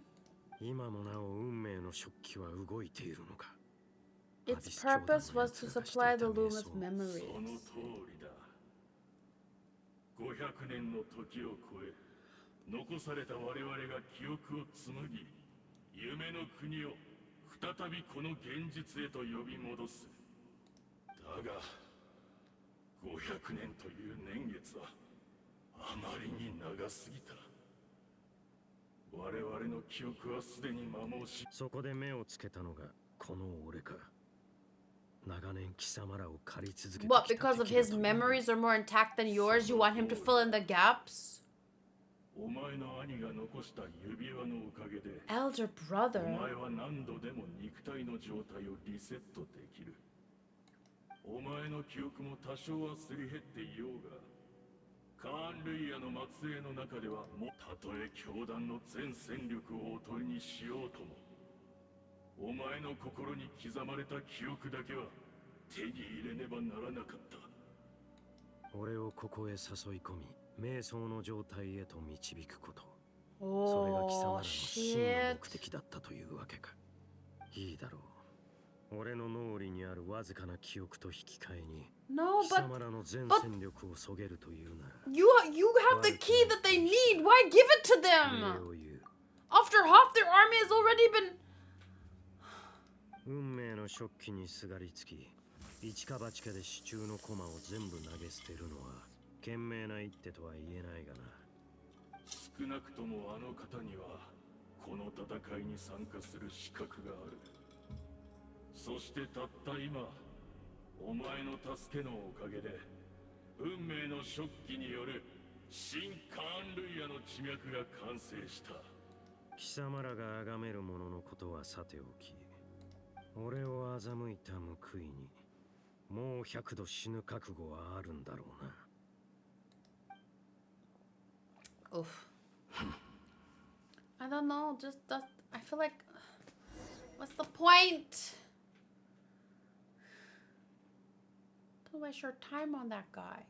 今もなお運命の食器は動いているのか。 Its purpose was to supply the Loom of memories. その通りだ。500年の時を超え残された我々が記憶を紡ぎ夢の国を再びこの現実へと呼び戻す。だが500年という年月はあまりに長すぎた。我々の記憶はすでに摩耗し、そこで目をつけたのがこの俺か。What, because of his memories are more intact than yours, you want him to fill in the gaps? お前の兄が残した指輪のおかげで Elder brother. お前は何度でも肉体の状態をリセットできる。お前の記憶も多少はすり減っていようが、カーン・ルイヤの末裔の中ではもたとえ教団の全戦力をおとりにしようとも、お前の心に刻まれた記憶だけは手に入れねばならなかった。俺をここへ誘い込み、瞑想の状態へと導くこと。それが貴様らの真の目的だったというわけか。いいだろう。俺の脳裏にあるわずかな記憶と引き換えに、貴様らの全戦力をそげるというなら。You have the key that they need. Why give it to them? After half their army has already been. 運命の食器にすがりつき、一か八かで支柱の駒を全部投げ捨てるのは賢明な一手とは言えないがな。少なくともあの方にはこの戦いに参加する資格がある。そしてたった今、お前の助けのおかげで運命の食器による新カーン・ルイヤの地脈が完成した。貴様らが崇める者のことはさておき、俺を欺いた報いにもう100度死ぬ覚悟はあるんだろうな。Oof. I don't know, just that I feel like what's the point? Don't waste your time on that guy.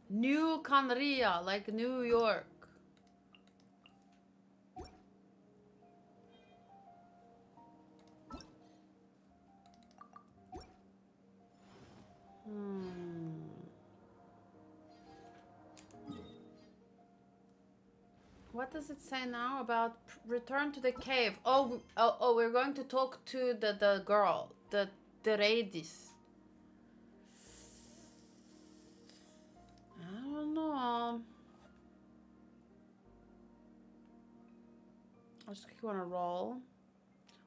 New Conria, like New York. What does it say now about return to the cave? Oh, we're going to talk to the girl, the ladies. I don't know. I'll just keep on a roll.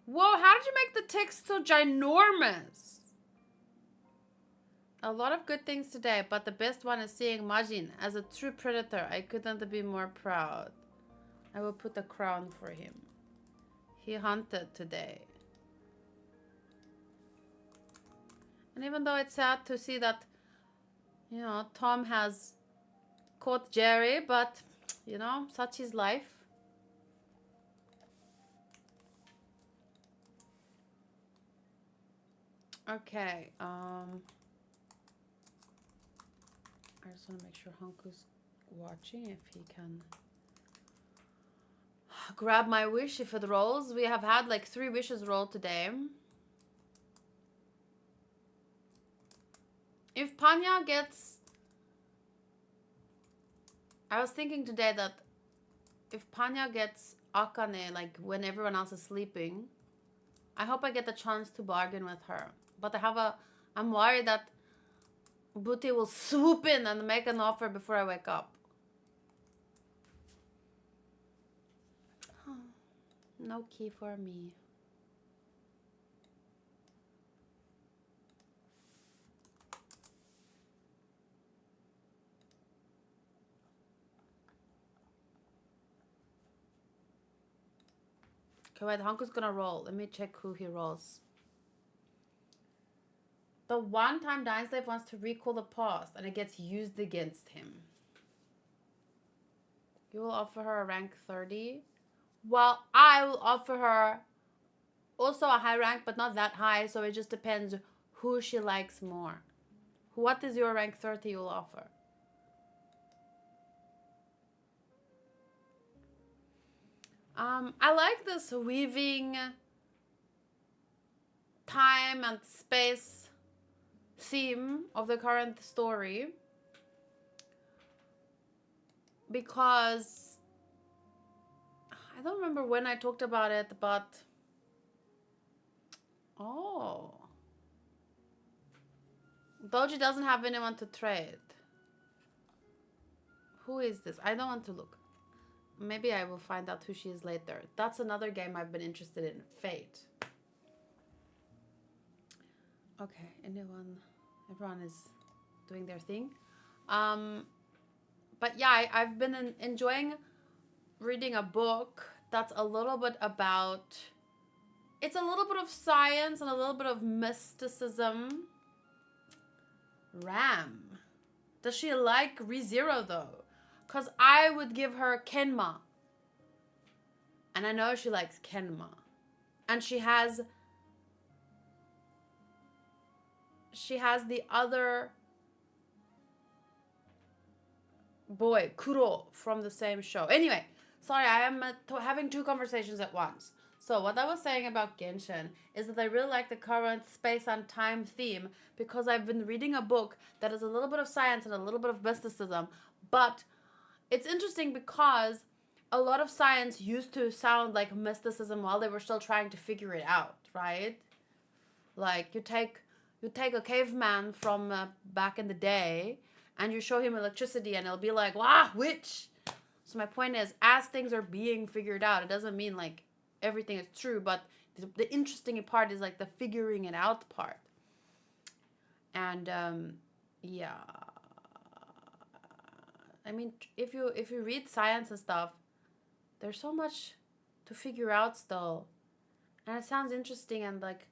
Whoa, how did you make the text so ginormous? A lot of good things today, but the best one is seeing Majin. As a true predator, I couldn't be more proud. I will put a crown for him. He hunted today. And even though it's sad to see that, you know, Tom has caught Jerry, but, you know, such is life. Okay, I just want to make sure Hanku's watching, if he can grab my wish if it rolls. We have had like 3 wishes roll today. If Panya gets... I was thinking today that if Panya gets Akane, like when everyone else is sleeping, I hope I get the chance to bargain with her. But I'm worried that Booty will swoop in and make an offer before I wake up. No key for me. Okay, wait, Hanku's gonna roll. Let me check who he rolls. The one time Dainsleif wants to recall the past and it gets used against him. You will offer her a rank 30. Well, I will offer her also a high rank, but not that high, so it just depends who she likes more. What is your rank 30 you'll offer? I like this weaving time and space theme of the current story, because I don't remember when I talked about it, but oh, Doji doesn't have anyone to trade. Who is this? I don't want to look. maybe I will find out who she is later. That's another game I've been interested in. Fate. Okay, everyone is doing their thing. But yeah, I've been enjoying reading a book that's a little bit about... It's a little bit of science and a little bit of mysticism. Ram. Does she like ReZero though? Because I would give her Kenma. And I know she likes Kenma. And she has the other boy, Kuro, from the same show. Anyway, sorry, I am having two conversations at once. So what I was saying about Genshin is that I really like the current space and time theme because I've been reading a book that is a little bit of science and a little bit of mysticism. But it's interesting because a lot of science used to sound like mysticism while they were still trying to figure it out, right? Like you take a caveman from back in the day and you show him electricity and it'll be like, wow, witch. So my point is, as things are being figured out, it doesn't mean like everything is true, but the interesting part is like the figuring it out part. And yeah, I mean, if you read science and stuff, there's so much to figure out still, and it sounds interesting, and like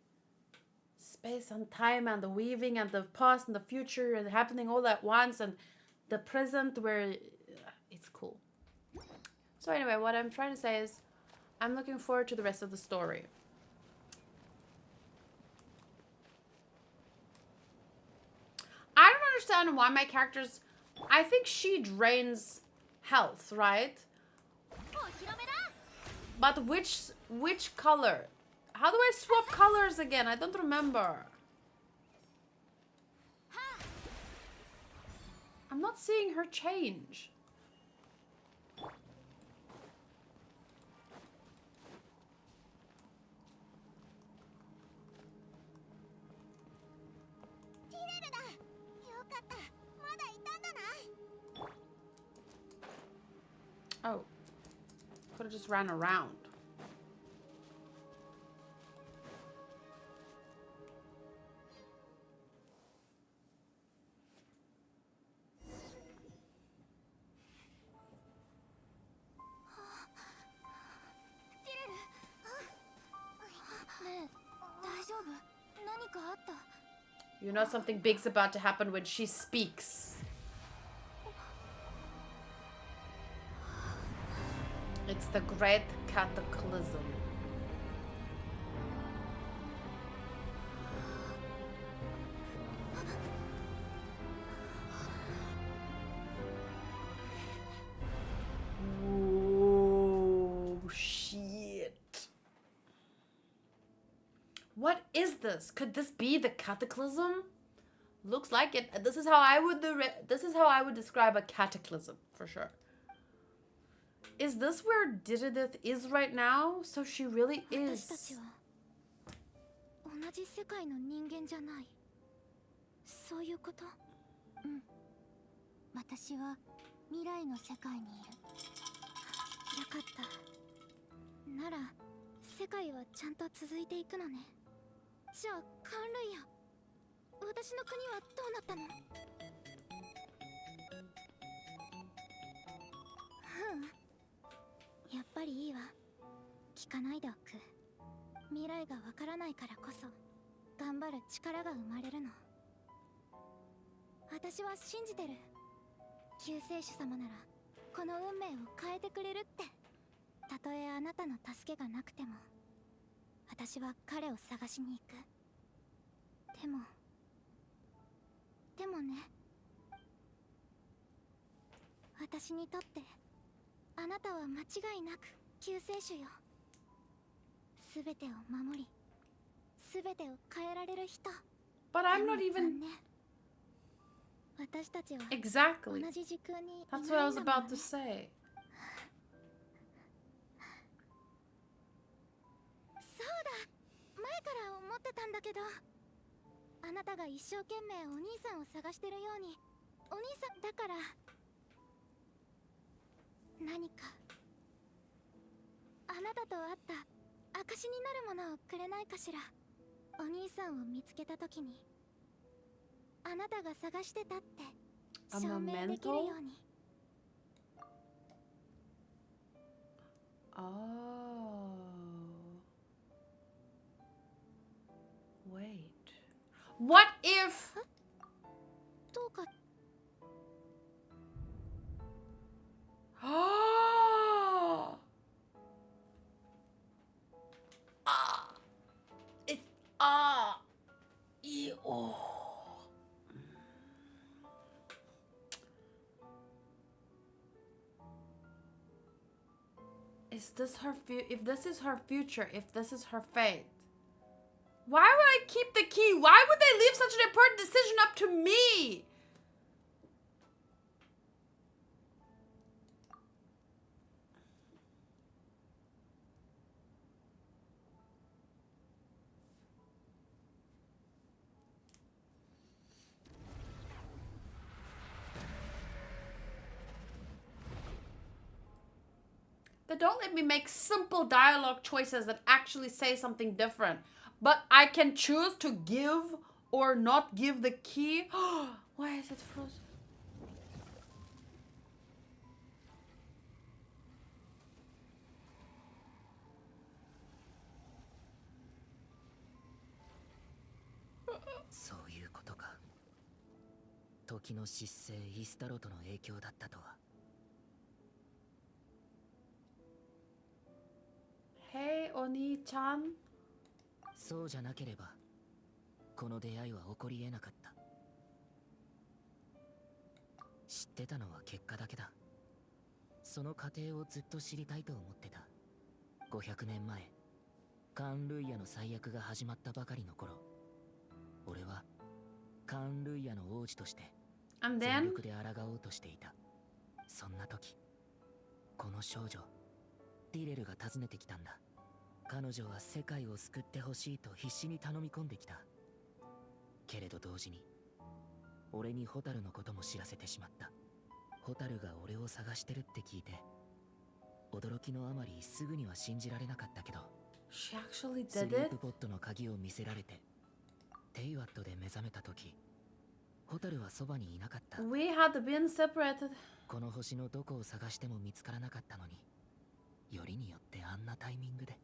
space and time and the weaving and the past and the future and happening all at once, and the present where it's cool. So anyway, what I'm trying to say is I'm looking forward to the rest of the story. I don't understand why my characters... I think she drains health, right? But which color? How do I swap colors again? I don't remember. I'm not seeing her change. Oh. Could have just ran around. You know something big's about to happen when she speaks. It's the great cataclysm. Oh, shit. What is this? Could this be the cataclysm? Looks like it. This is how I would describe a cataclysm for sure. Is this where Dididith is right now? So she really is. But I'm not even... Exactly. That's what I was about to say. あなたと会った証になるものをくれないかしら。お兄さんを見つけた時にあなたが探してたって証明できるように。Oh. Wait. What if? どうか。Ah. It's oh. Is this her if this is her future, if this is her fate? Why would I keep the key? Why would they leave such an important decision up to me? They don't let me make simple dialogue choices that actually say something different. But I can choose to give or not give the key. Why is it frozen? So そういうことか。時の失勢イスタロトの影響だったとは。Hey, Oni-chan. そうじゃなければこの出会いは起こり得なかった。知ってたのは結果だけだ。その過程をずっと知りたいと思ってた。500年前カーン・ルイヤの最悪が始まったばかりの頃、俺はカーン・ルイヤの王子として全力で抗おうとしていた。そんな時この少女ディレルが訪ねてきたんだ。彼女は世界を救ってほしいと必死に頼み込んできた。けれど同時に俺にホタルのことも知らせてしまった。ホタルが俺を探してるって聞いて驚きのあまりすぐには信じられなかったけど、 She actually ス did リー it? プポットの鍵を見せられてテイワットで目覚めた時、ホタルはそばにいなかった。 We had been separated. この星のどこを探しても見つからなかったのに、よりによってあんなタイミングで。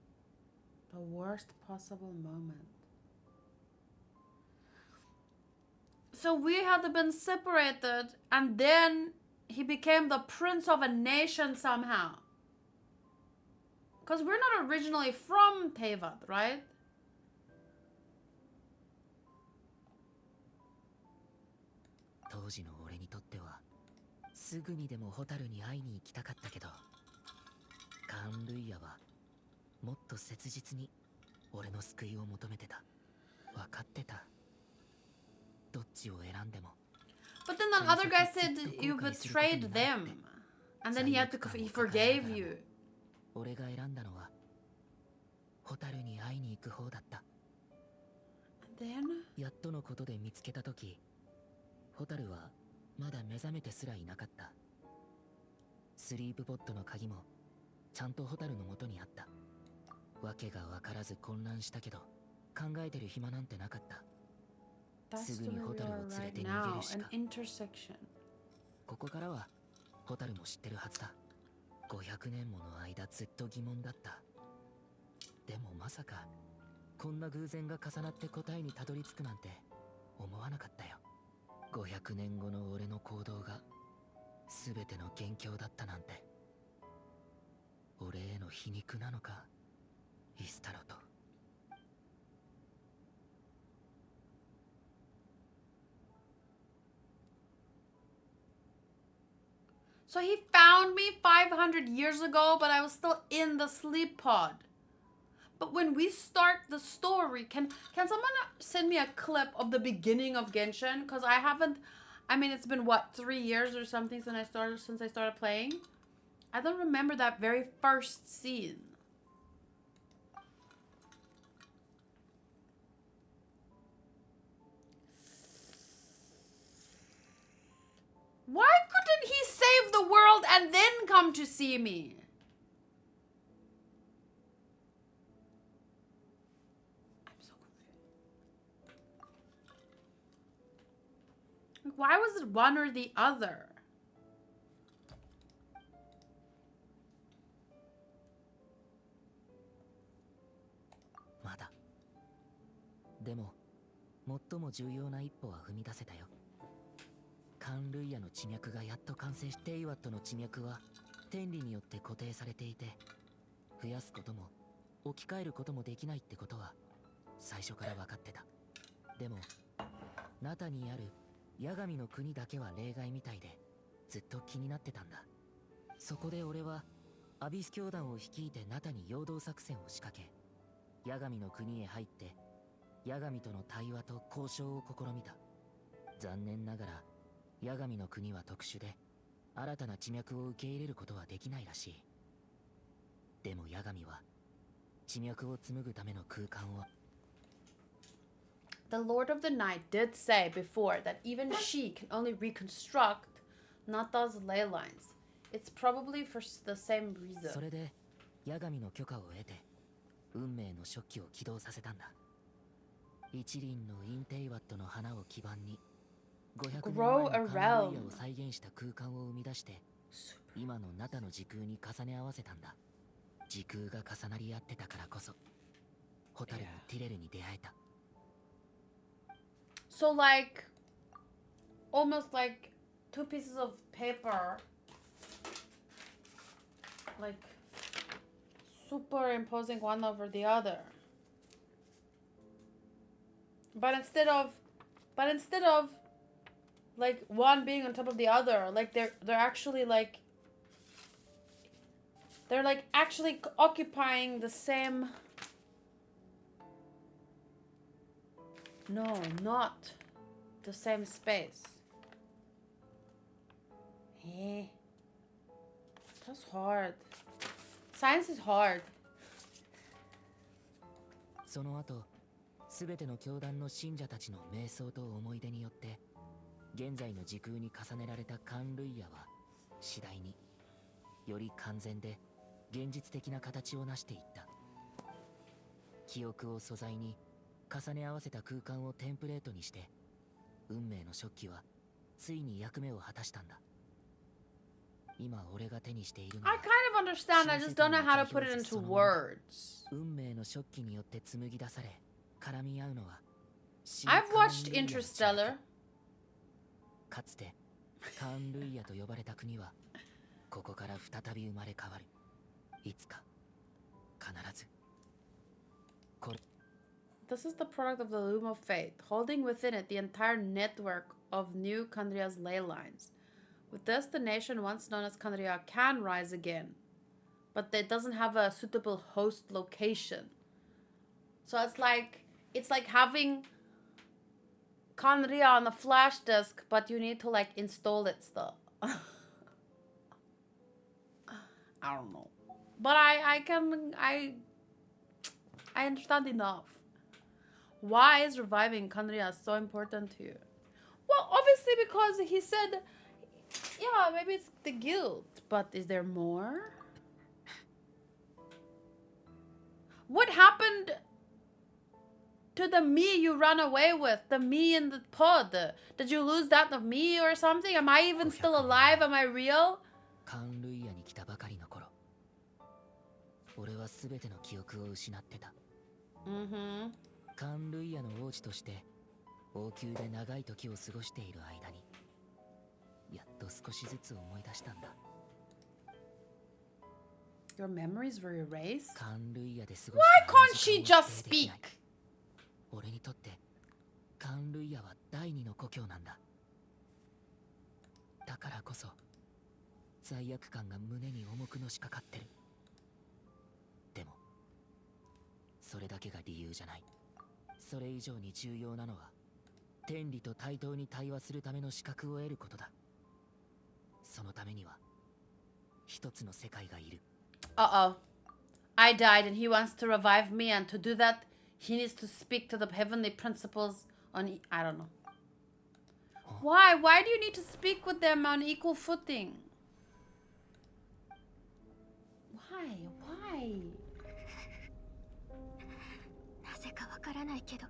The worst possible moment. So we had been separated, and then he became the prince of a nation somehow. Because we're not originally from Tevat, right? 当時の俺にとってはすぐにでもホタルに会いに行きたかったけど、カーン・ルイヤはもっと切実に俺の救いを求めてた。分かってた。どっちを選んでも。 But then that other guy said you betrayed them, and then he forgave you. 俺が選んだのはホタルに会いに行く方だった。 And then やっとのことで見つけた時、ホタルはまだ目覚めてすらいなかった。スリープポットの鍵もちゃんとホタルの元にあった。わけが分からず混乱したけど考えてる暇なんてなかった。 that's す the ぐに way ホ we タルを are 連れ right て逃げ now, るし an か。 intersection. ここからはホタルも知ってるはずだ。500年もの間ずっと疑問だった。でもまさかこんな偶然が重なって答えにたどり着くなんて思わなかったよ。500年後の俺の行動が全ての元凶だったなんて。俺への皮肉なのか、イスタロト。 So he found me 500 years ago, but I was still in the sleep pod. But when we start the story, can someone send me a clip of the beginning of Genshin? Because I haven't, I mean, it's been what, 3 years or something since I started playing. I don't remember that very first scene. Why couldn't he save the world and then come to see me? Why was it one or the other? まだ。でも、最も重要な一歩は踏み出せたよ。カンルイヤの地脈がやっと完成し、テイワットの地脈は天理によって固定されていて、増やすことも置き換えることもできないってことは最初から分かってた。でも、ナタにあるヤガミの国だけは例外みたいで、ずっと気になってたんだ。そこで俺はアビス教団を率いてナタに陽動作戦を仕掛け、ヤガミの国へ入ってヤガミとの対話と交渉を試みた。残念ながらヤガミの国は特殊で、新たな地脈を受け入れることはできないらしい。でもヤガミは地脈を紡ぐための空間を。 The Lord of the Night did say before that even she can only reconstruct Nata's ley lines. It's probably for the same reason. それでヤガミの許可を得て運命の食器を起動させたんだ。一輪のインテイワットの花を基盤に500年前のカンルイヤを再現した空間を生み出して、今のナタの時空に重ね合わせたんだ。時空が重なり合ってたからこそホタルのティレルに出会えた。 So like, almost like two pieces of paper, like superimposing one over the other. But instead of like one being on top of the other, like they're actually like actually occupying the same. No, not the same space. Eh. That's hard. Science is hard. その後、すべての教団の信者たちの瞑想と思い出によって、現在の時空に重ねられたカンルイヤは次第により完全で現実的な形を成していった。記憶を素材に重ね合わせた空間をテンプレートにして、運命の食器はついに役目を果たしたんだ。今俺が手にしているのは I kind of understand, I just don't know how to put it into words. 運命の食器によって紡ぎ出され絡み合うのは I've watched Interstellar. かつてカーンルイヤと呼ばれた国はここから再び生まれ変わる。いつか必ずこれ。 This is the product of the Loom of Fate, holding within it the entire network of new Kandria's ley lines. With this, the nation once known as Kandria can rise again, but it doesn't have a suitable host location. So it's like having Kandria on the flash disk, but you need to like install it still. I don't know, but I understand enough. Why is reviving Kandria so important to you? Well, obviously because he said, yeah, maybe it's the guild, but is there more? What happened to the me you ran away with? The me in the pod? Did you lose that of me or something? Am I even still alive? Am I real? カーンルイヤに来たばかりの頃、俺は全ての記憶を失ってた。カーンルイヤの王子として王宮で長い時を過ごしている間に、やっと少しずつ思い出したんだ。 Your memories were erased? カーンルイヤで過ごした Why can't she just speak? 俺にとってカーンルイヤは第二の故郷なんだ。だからこそ罪悪感が胸に重くのしかかってる。でもそれだけが理由じゃない。それ以上に重要なのは天理と対等に対話するための資格を得ることだ。そのためには一つの世界がいる。 Uh-oh. I died and he wants to revive me, and to do that, he needs to speak to the heavenly principles on... I don't know. Why? Why do you need to speak with them on equal footing? Why? Why? なぜかわからないけど、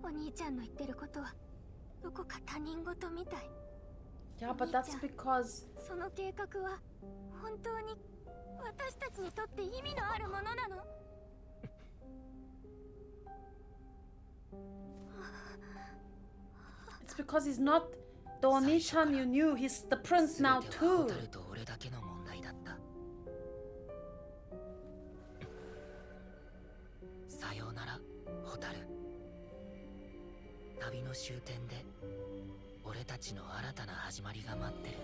お兄ちゃんの言ってることはどこか他人事みたい。 Yeah, but that's because その計画は本当に私たちにとって意味のあるものなの？ it's because he's not the Onichan you knew. He's the prince now 全ては too. ホタルと俺だけの問題だった。さようなら、ホタル。旅の終点で俺たちの新たな始まりが待ってる。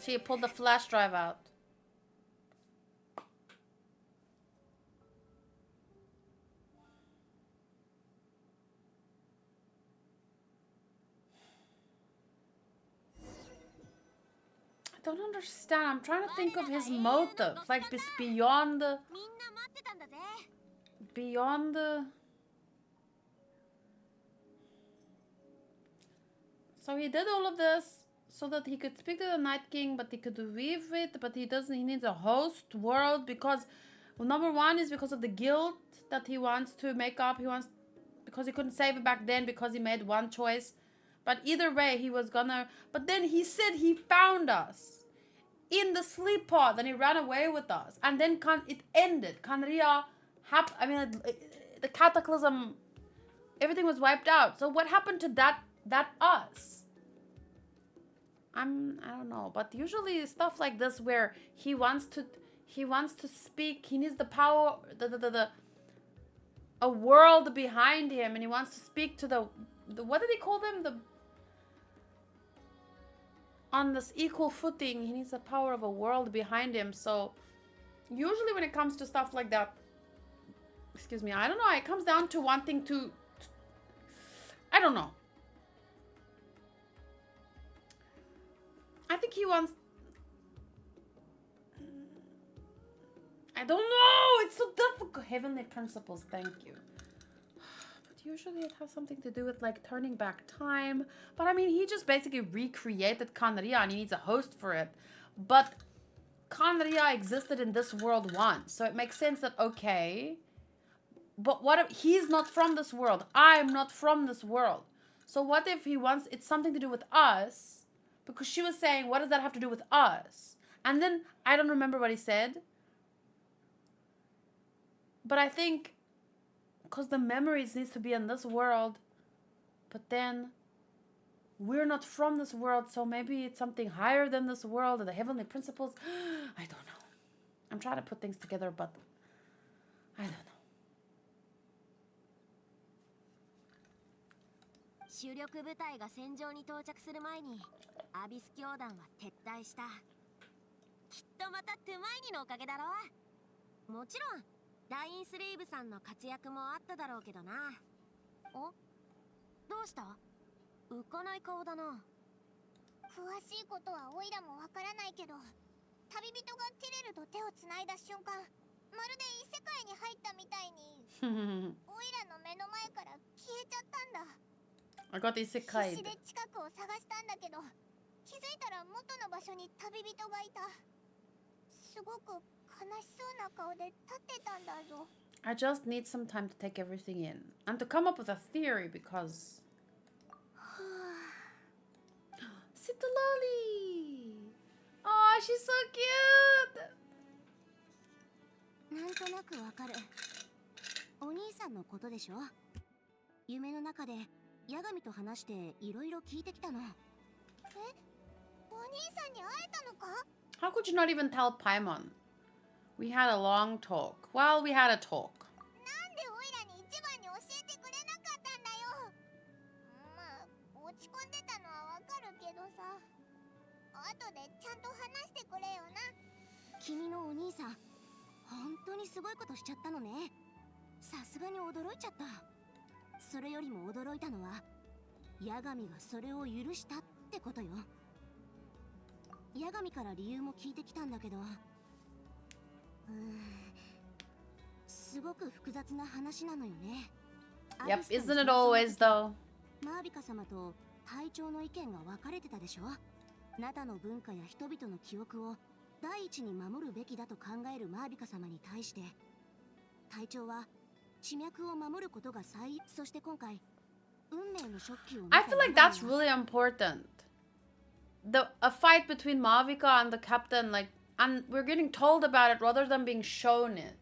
She pulled the flash drive out. I don't understand. I'm trying to think of his motive. Like, it's beyond the... みんな待ってたんだぜ。 Beyond the... So he did all of this so that he could speak to the Night King, but he could weave it, but he doesn't. He needs a host world because, well, number one is because of the guilt that he wants to make up. He wants, because he couldn't save it back then because he made one choice. But either way, he was gonna. But then he said he found us in the sleep pod and he ran away with us. And then it ended. Kanria, the cataclysm, everything was wiped out. So what happened to that us? I don't know, but usually stuff like this where he wants to speak, he needs the power, a world behind him, and he wants to speak to the what did he call them, on this equal footing. He needs the power of a world behind him. So usually when it comes to stuff like that, excuse me, I don't know, it comes down to wanting to I don't know. I think he wants... I don't know! It's so difficult. Heavenly principles, thank you. But usually it has something to do with, like, turning back time. But, I mean, he just basically recreated Kanria and he needs a host for it. But Kanria existed in this world once. So it makes sense that, okay... But what if he's not from this world? I'm not from this world. So what if he wants... It's something to do with us... Because she was saying, what does that have to do with us? And then, I don't remember what he said. But I think, because the memories needs to be in this world. But then, we're not from this world. So maybe it's something higher than this world. Or the heavenly principles. I don't know. I'm trying to put things together, but I don't know. 主力部隊が戦場に到着する前にアビス教団は撤退した。きっとまたトゥマイニのおかげだろう。もちろんダインスレイブさんの活躍もあっただろうけどな。お、どうした？浮かない顔だな。詳しいことはオイラもわからないけど、旅人がティレルと手をつないだ瞬間、まるで異世界に入ったみたいにオイラの目の前から消えちゃったんだ。I got the isekai. 必死で近くを探したんだけど、気づいたら元の場所に旅人がいた。すごく悲しそうな顔で立ってたんだぞ。I just need some time to take everything in and to come up with a theory because Sitolali. Oh, she's so cute. なんとなくわかる。お兄さんのことでしょ。夢の中でヤガミと話していろいろ聞いてきたの。え、お兄さんに会えたのか？ How could you not even tell Paimon? We had a long talk. Well, we had a talk. なんでオイラに一番に教えてくれなかったんだよ。まあ、落ち込んでたのはわかるけどさ。後でちゃんと話してくれよな。君のお兄さん、本当にすごいことしちゃったのね。さすがに驚いちゃった。それよりも驚いたのは、ヤガミがそれを許したってことよ。ヤガミから理由も聞いてきたんだけど、すごく複雑な話なのよね。 Yep, isn't it always though? マービカ様と隊長の意見が分かれてたでしょ。ナタの文化や人々の記憶を第一に守るべきだと考えるマービカ様に対して、隊長は地脈を守ることがそして今回運命のショッキを見た I feel like that's really important. A fight between Mavica and the captain, like, and we're getting told about it rather than being shown it.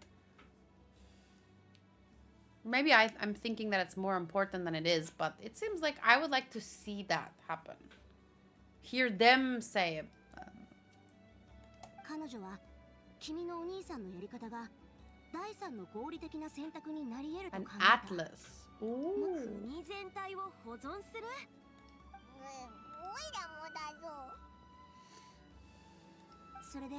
Maybe I'm thinking that it's more important than it is, but it seems like I would like to see that happen. Hear them say it. 彼女は君のお兄さんのやり方が第三の合理的な選択になり得ると An 考えた。 atlas. 国 Ooh. 全体を保存する。おいらもだぞ。それで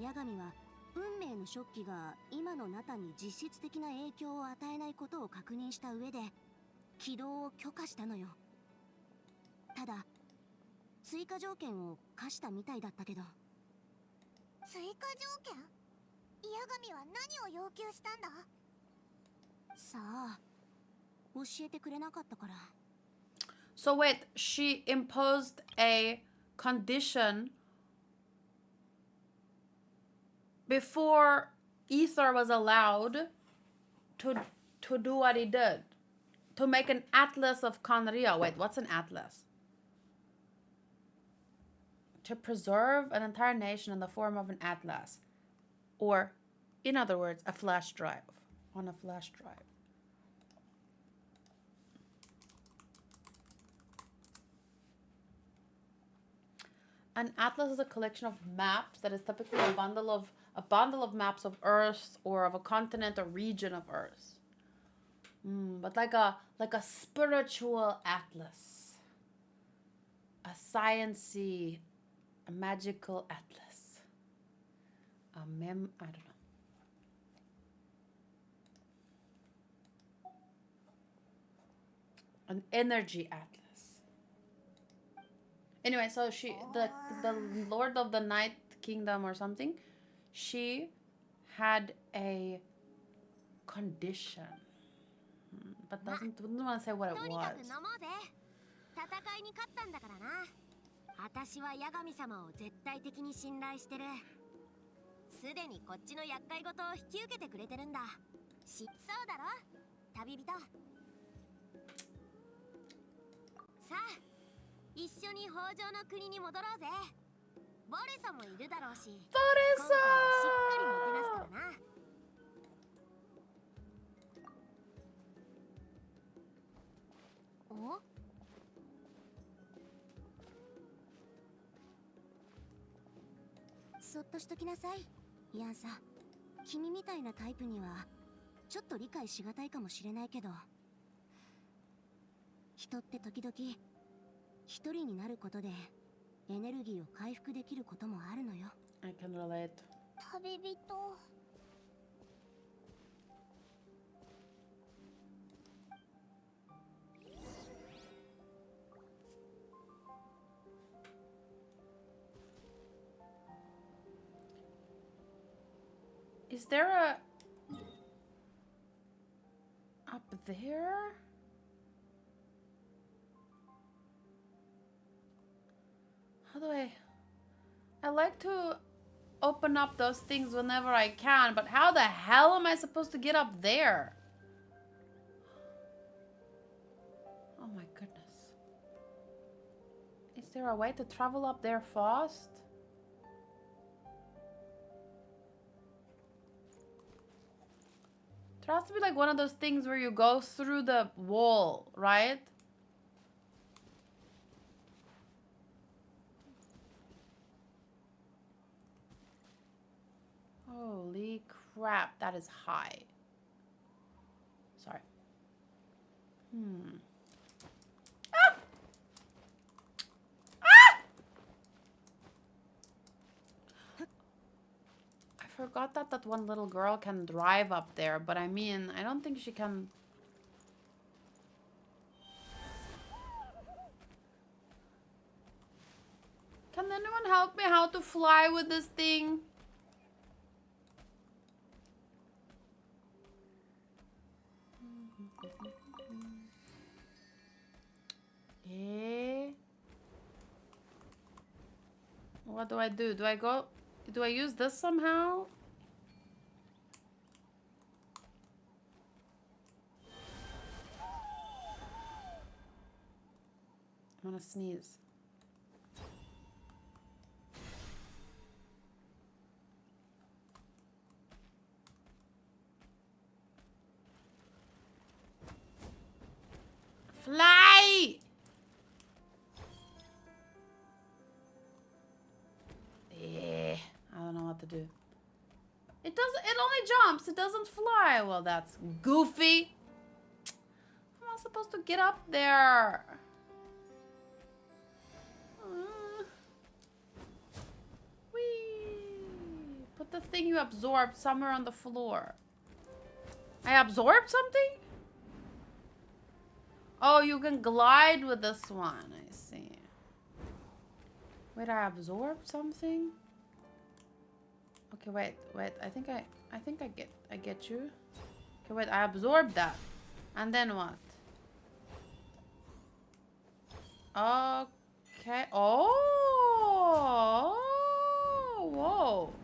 ヤガミは運命のショッキが今のナタに実質的な影響を与えないことを確認した上で起動を許可したのよ。ただ追加条件を課したみたいだったけど。追加条件？ヤガミは何を要求したんだ？さあ、教えてくれなかったから。 So wait, she imposed a condition before Ether was allowed to do what he did. To make an atlas of Conria. Wait, what's an atlas? To preserve an entire nation in the form of an atlas. Or, in other words, a flash drive. On a flash drive. An atlas is a collection of maps that is typically a bundle of maps of Earth or of a continent or region of Earth. But like a spiritual atlas, a science-y, a magical atlas, I don't know. An energy atlas. Anyway, so the Lord of the Night Kingdom or something, she had a condition, but wouldn't want to say what it とにかく was. 飲もうぜ。戦いに勝ったんだからな。私はヤガミ様を絶対的に信頼してる。すでにこっちの厄介事を引き受けてくれてるんだ。そうだろ、旅人。さあ、一緒に北条の国に戻ろうぜ。ボレサもいるだろうし。今回はしっかりもてなすからな。お？そっとしときなさい、イアンさん。君みたいなタイプにはちょっと理解しがたいかもしれないけど、人って時々一人になることでエネルギーを回復できることもあるのよ。 I can relate. 旅人。Is there a... up there? How do I like to open up those things whenever I can, but how the hell am I supposed to get up there? Oh my goodness. Is there a way to travel up there fast? There has to be like one of those things where you go through the wall, right? Holy crap, that is high. Sorry. Ah! Ah! I forgot that one little girl can drive up there, but I mean, I don't think she can... Can anyone help me how to fly with this thing? Eh? What do I do? Do I use this somehow? I'm gonna sneeze. Fly! Yeah, I don't know what to do. It doesn't. It only jumps. It doesn't fly. Well, that's goofy. How am I supposed to get up there? Whee! Put the thing you absorbed somewhere on the floor. I absorbed something? Oh, you can glide with this one. I see. Wait, I absorbed something? Okay, wait. I think I get you. Okay, wait, I absorbed that. And then what? Okay. Oh! Whoa.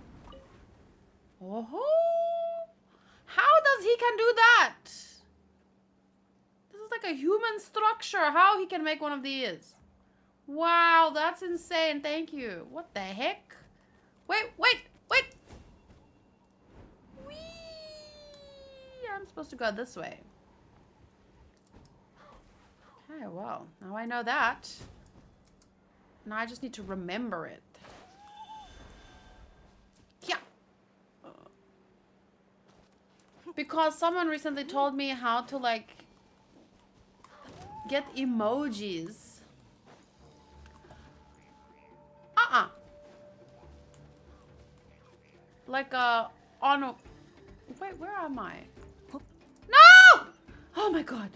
Oh! How does he can do that? This is like a human structure. How he can make one of these? Wow, that's insane. Thank you. What the heck? Wait. Whee! I'm supposed to go this way. Okay, well, now I know that. Now I just need to remember it. Yeah. Because someone recently told me how to, like, get emojis. Like, on a... Wait, where am I? No! Oh my god.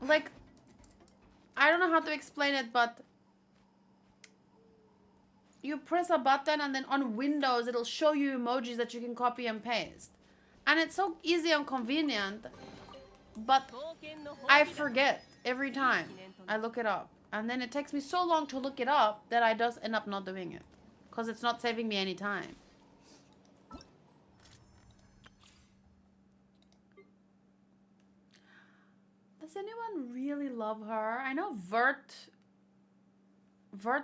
Like, I don't know how to explain it, but you press a button and then on Windows, it'll show you emojis that you can copy and paste. And it's so easy and convenient, but I forget every time I look it up. And then it takes me so long to look it up that I just end up not doing it. Because it's not saving me any time. Does anyone really love her? I know Vert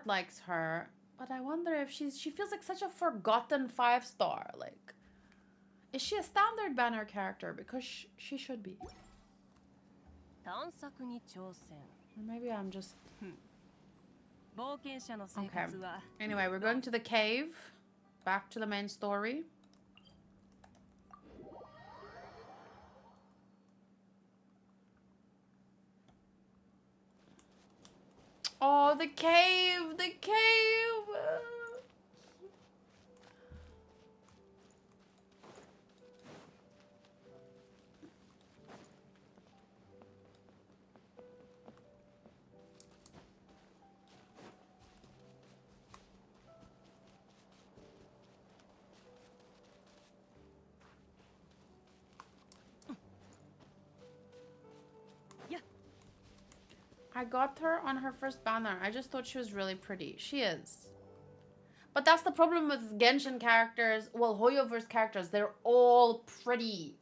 likes her, but I wonder if she feels like such a forgotten 5-star. Like, is she a standard banner character? Because she should be. Or maybe I'm just... Okay. Anyway, we're going to the cave. Back to the main story. Oh, the cave! The cave! I got her on her first banner. I just thought she was really pretty. She is. But that's the problem with Genshin characters. Well, Hoyoverse characters. They're all pretty.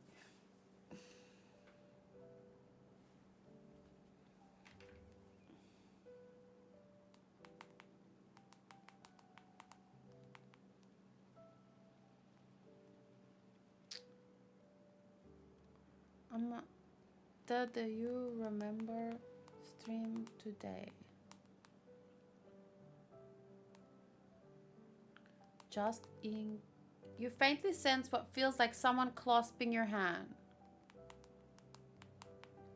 Do you remember stream today? Just in... You faintly sense what feels like someone clasping your hand.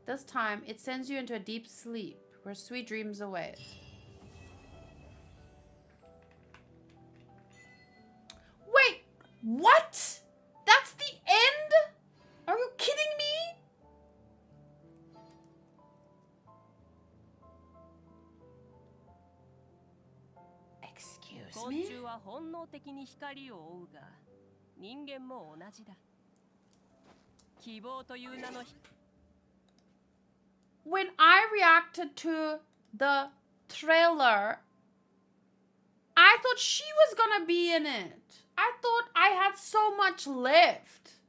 This time, it sends you into a deep sleep where sweet dreams await. Wait! What? That's the end? Are you kidding me? Excuse 昆 me? 虫は本能的に光を追うが、人間も同じだ。希望という名の When I reacted to the trailer, I thought she was gonna be in it. I thought I had so much left.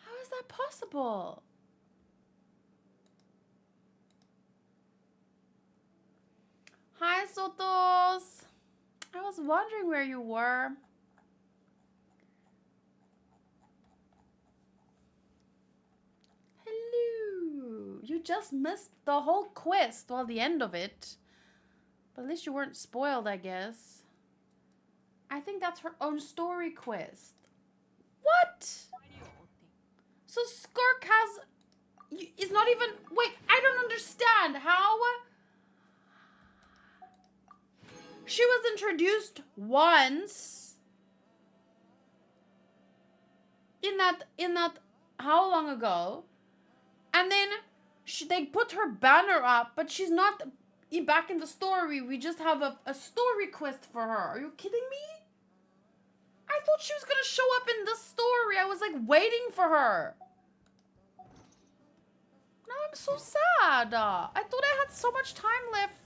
How is that possible? Hi, Sotos. I was wondering where you were. Hello. You just missed the whole quest, well, the end of it. But at least you weren't spoiled, I guess. I think that's her own story quest. What? So Skirk has... is not even... Wait, I don't understand. How... She was introduced once. In that... How long ago? And then they put her banner up, but she's not back in the story. We just have a story quest for her. Are you kidding me? I thought she was gonna show up in this story. I was like waiting for her. Now I'm so sad. I thought I had so much time left.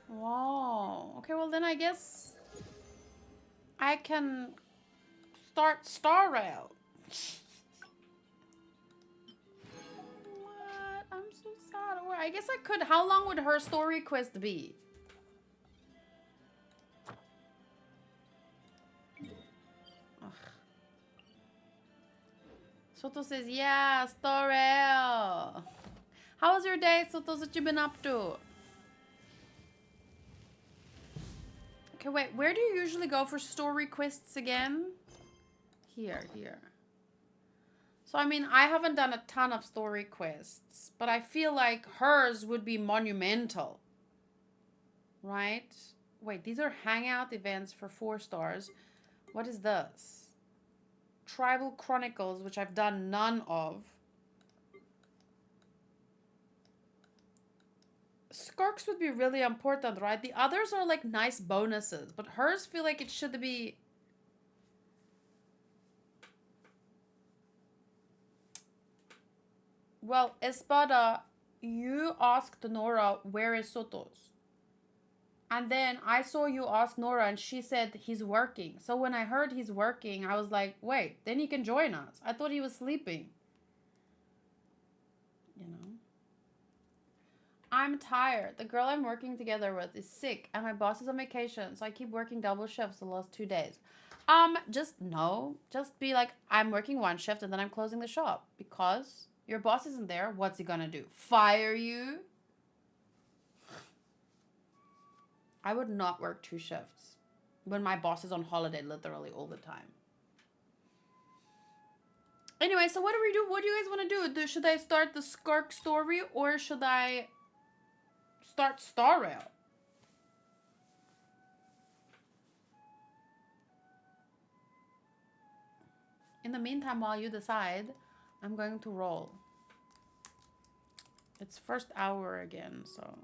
Wow. Okay, well then I guess I can start Star Rail. What? I'm so sad. Or I guess I could. How long would her story quest be? Ugh. Soto says, yeah, Star Rail. How was your day, Soto? What you been up to? Okay, wait. Where do you usually go for story quests again? Here. So, I mean, I haven't done a ton of story quests, but I feel like hers would be monumental. Right? Wait, these are hangout events for 4 stars. What is this? Tribal Chronicles, which I've done none of. Skirks would be really important, right? The others are like nice bonuses, but hers feel like it should be... Well, Espada, you asked Nora, where is Sotos? And then I saw you ask Nora and she said he's working. So when I heard he's working, I was like, wait, then he can join us. I thought he was sleeping. You know? I'm tired. The girl I'm working together with is sick and my boss is on vacation. So I keep working double shifts the last 2 days. Just be like, I'm working 1 shift and then I'm closing the shop. Because your boss isn't there. What's he gonna do? Fire you? I would not work 2 shifts when my boss is on holiday literally all the time. Anyway, so what do we do? What do you guys want to do? Should I start the Skirk story or should I start Star Rail? In the meantime, while you decide, I'm going to roll. It's first hour again, so...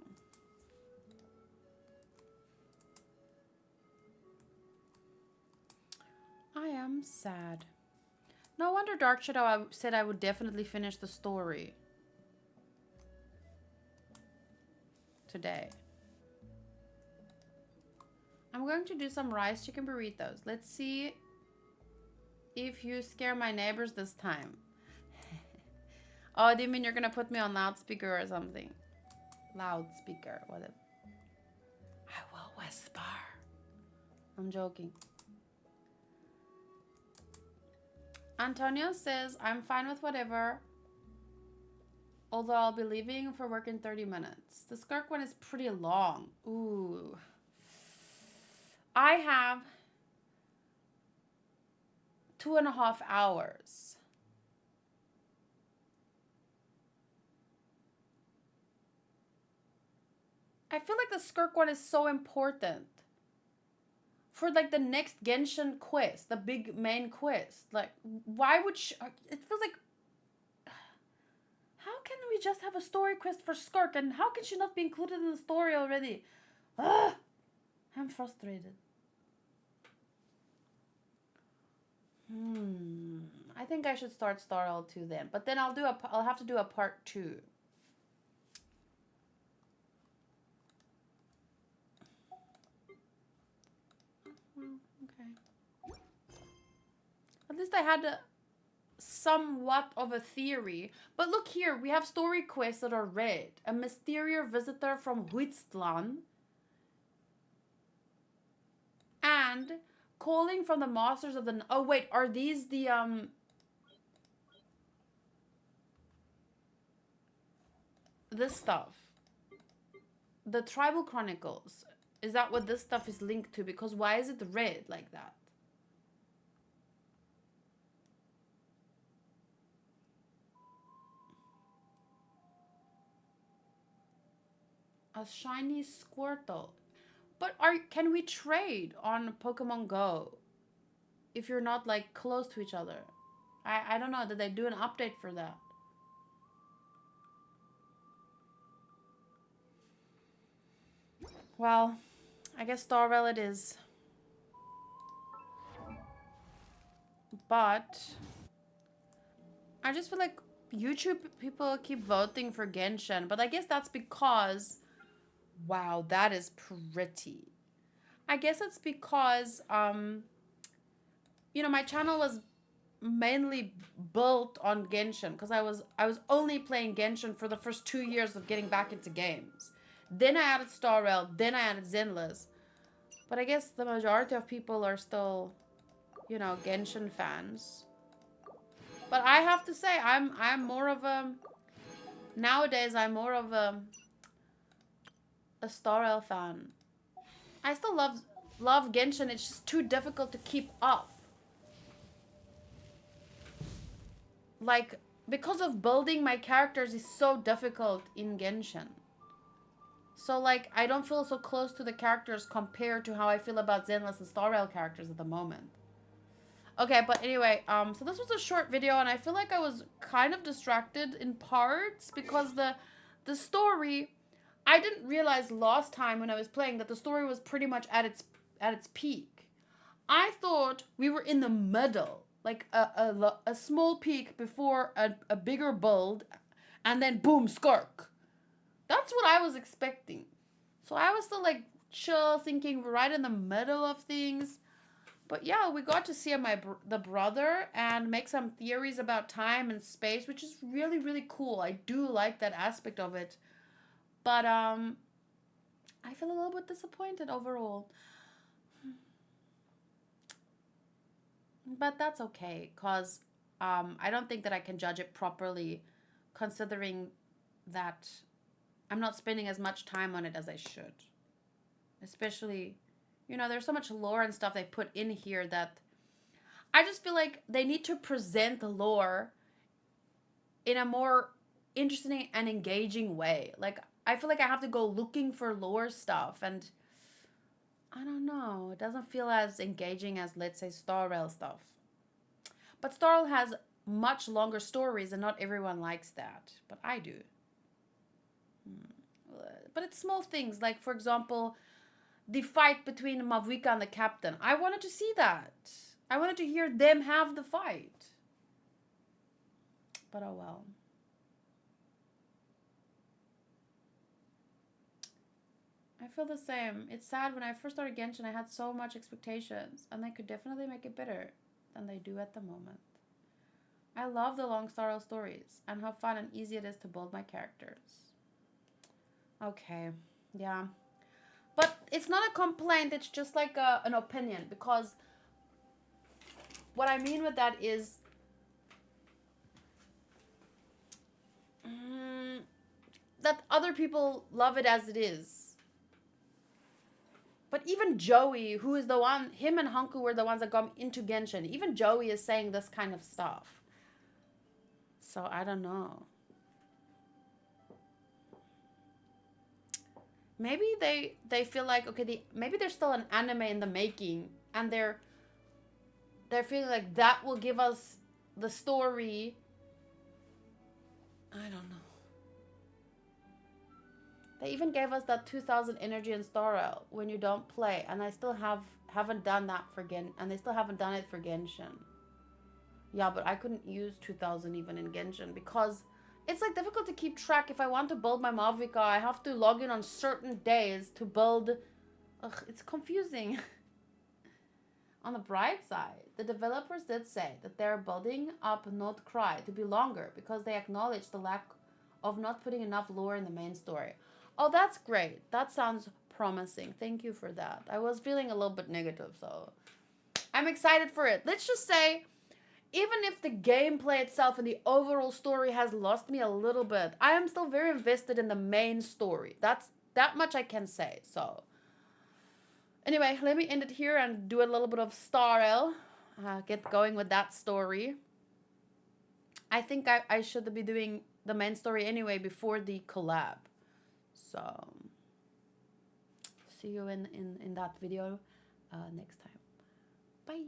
I am sad. No wonder Dark Shadow said I would definitely finish the story today. I'm going to do some rice chicken burritos. Let's see if you scare my neighbors this time. Oh, do you mean you're gonna put me on loudspeaker or something? Loudspeaker, whatever. I will whisper. I'm joking. Antonio says, I'm fine with whatever. Although I'll be leaving for work in 30 minutes. The Skirk one is pretty long. Ooh. I have 2.5 hours. I feel like the Skirk one is so important for like the next Genshin quest, the big main quest. Like, why would she, it feels like, how can we just have a story quest for Skirk, and how can she not be included in the story already? Ugh, I'm frustrated. I think I should start Star L2 then, but then I'll have to do a part 2. Okay. At least I had somewhat of a theory. But look here, we have story quests that are red. A mysterious visitor from Huitstlan. And calling from the masters of the... Oh, wait, are these the... This stuff. The Tribal Chronicles. Is that what this stuff is linked to? Because why is it red like that? A shiny Squirtle. But can we trade on Pokemon Go if you're not like close to each other? I don't know. Did they do an update for that? Well, I guess Starrel it is. But I just feel like YouTube people keep voting for Genshin, but I guess that's because, wow, that is pretty. I guess it's because, you know, my channel was mainly built on Genshin because I was only playing Genshin for the first 2 years of getting back into games. Then I added Starrel, then I added Zenless. But I guess the majority of people are still, you know, Genshin fans. But I have to say, I'm more of a... Nowadays, I'm more of a Starrel fan. I still love Genshin. It's just too difficult to keep up. Like, because of building my characters is so difficult in Genshin. So, like, I don't feel so close to the characters compared to how I feel about Zenless and Starrel characters at the moment. Okay, but anyway, so this was a short video, and I feel like I was kind of distracted in parts because the story, I didn't realize last time when I was playing that the story was pretty much at its peak. I thought we were in the middle, like a small peak before a bigger build, and then boom, Skirk. That's what I was expecting. So I was still like chill, thinking we're right in the middle of things. But yeah, we got to see the brother and make some theories about time and space, which is really, really cool. I do like that aspect of it. But I feel a little bit disappointed overall. But that's okay, because I don't think that I can judge it properly, considering that I'm not spending as much time on it as I should. Especially, you know, there's so much lore and stuff they put in here that I just feel like they need to present the lore in a more interesting and engaging way. Like, I feel like I have to go looking for lore stuff, and I don't know. It doesn't feel as engaging as, let's say, Starrel stuff. But Starrel has much longer stories, and not everyone likes that. But I do. But it's small things, like, for example, the fight between Mavuika and the captain. I wanted to see that. I wanted to hear them have the fight. But oh well. I feel the same. It's sad. When I first started Genshin, I had so much expectations, and they could definitely make it better than they do at the moment. I love the long Starrel stories and how fun and easy it is to build my characters. Okay, yeah. But it's not a complaint, it's just like an opinion, because what I mean with that is that other people love it as it is. But even Joey, who is the one, him and Hanku were the ones that got me into Genshin. Even Joey is saying this kind of stuff. So I don't know. Maybe they feel like, okay, maybe there's still an anime in the making, and they're feeling like that will give us the story. I don't know. They even gave us that 2000 energy in Starrel when you don't play, and I still haven't done that for and they still haven't done it for Genshin. Yeah, but I couldn't use 2000 even in Genshin because it's like difficult to keep track. If I want to build my Mavica, I have to log in on certain days to build. Ugh, it's confusing. On the bright side, the developers did say that they're building up Not Cry to be longer because they acknowledge the lack of not putting enough lore in the main story. Oh, that's great. That sounds promising. Thank you for that. I was feeling a little bit negative, so I'm excited for it. Let's just say, even if the gameplay itself and the overall story has lost me a little bit, I am still very invested in the main story. That much I can say. So anyway, let me end it here and do a little bit of Starrel. Get going with that story. I think I should be doing the main story anyway before the collab. So see you in that video next time. Bye.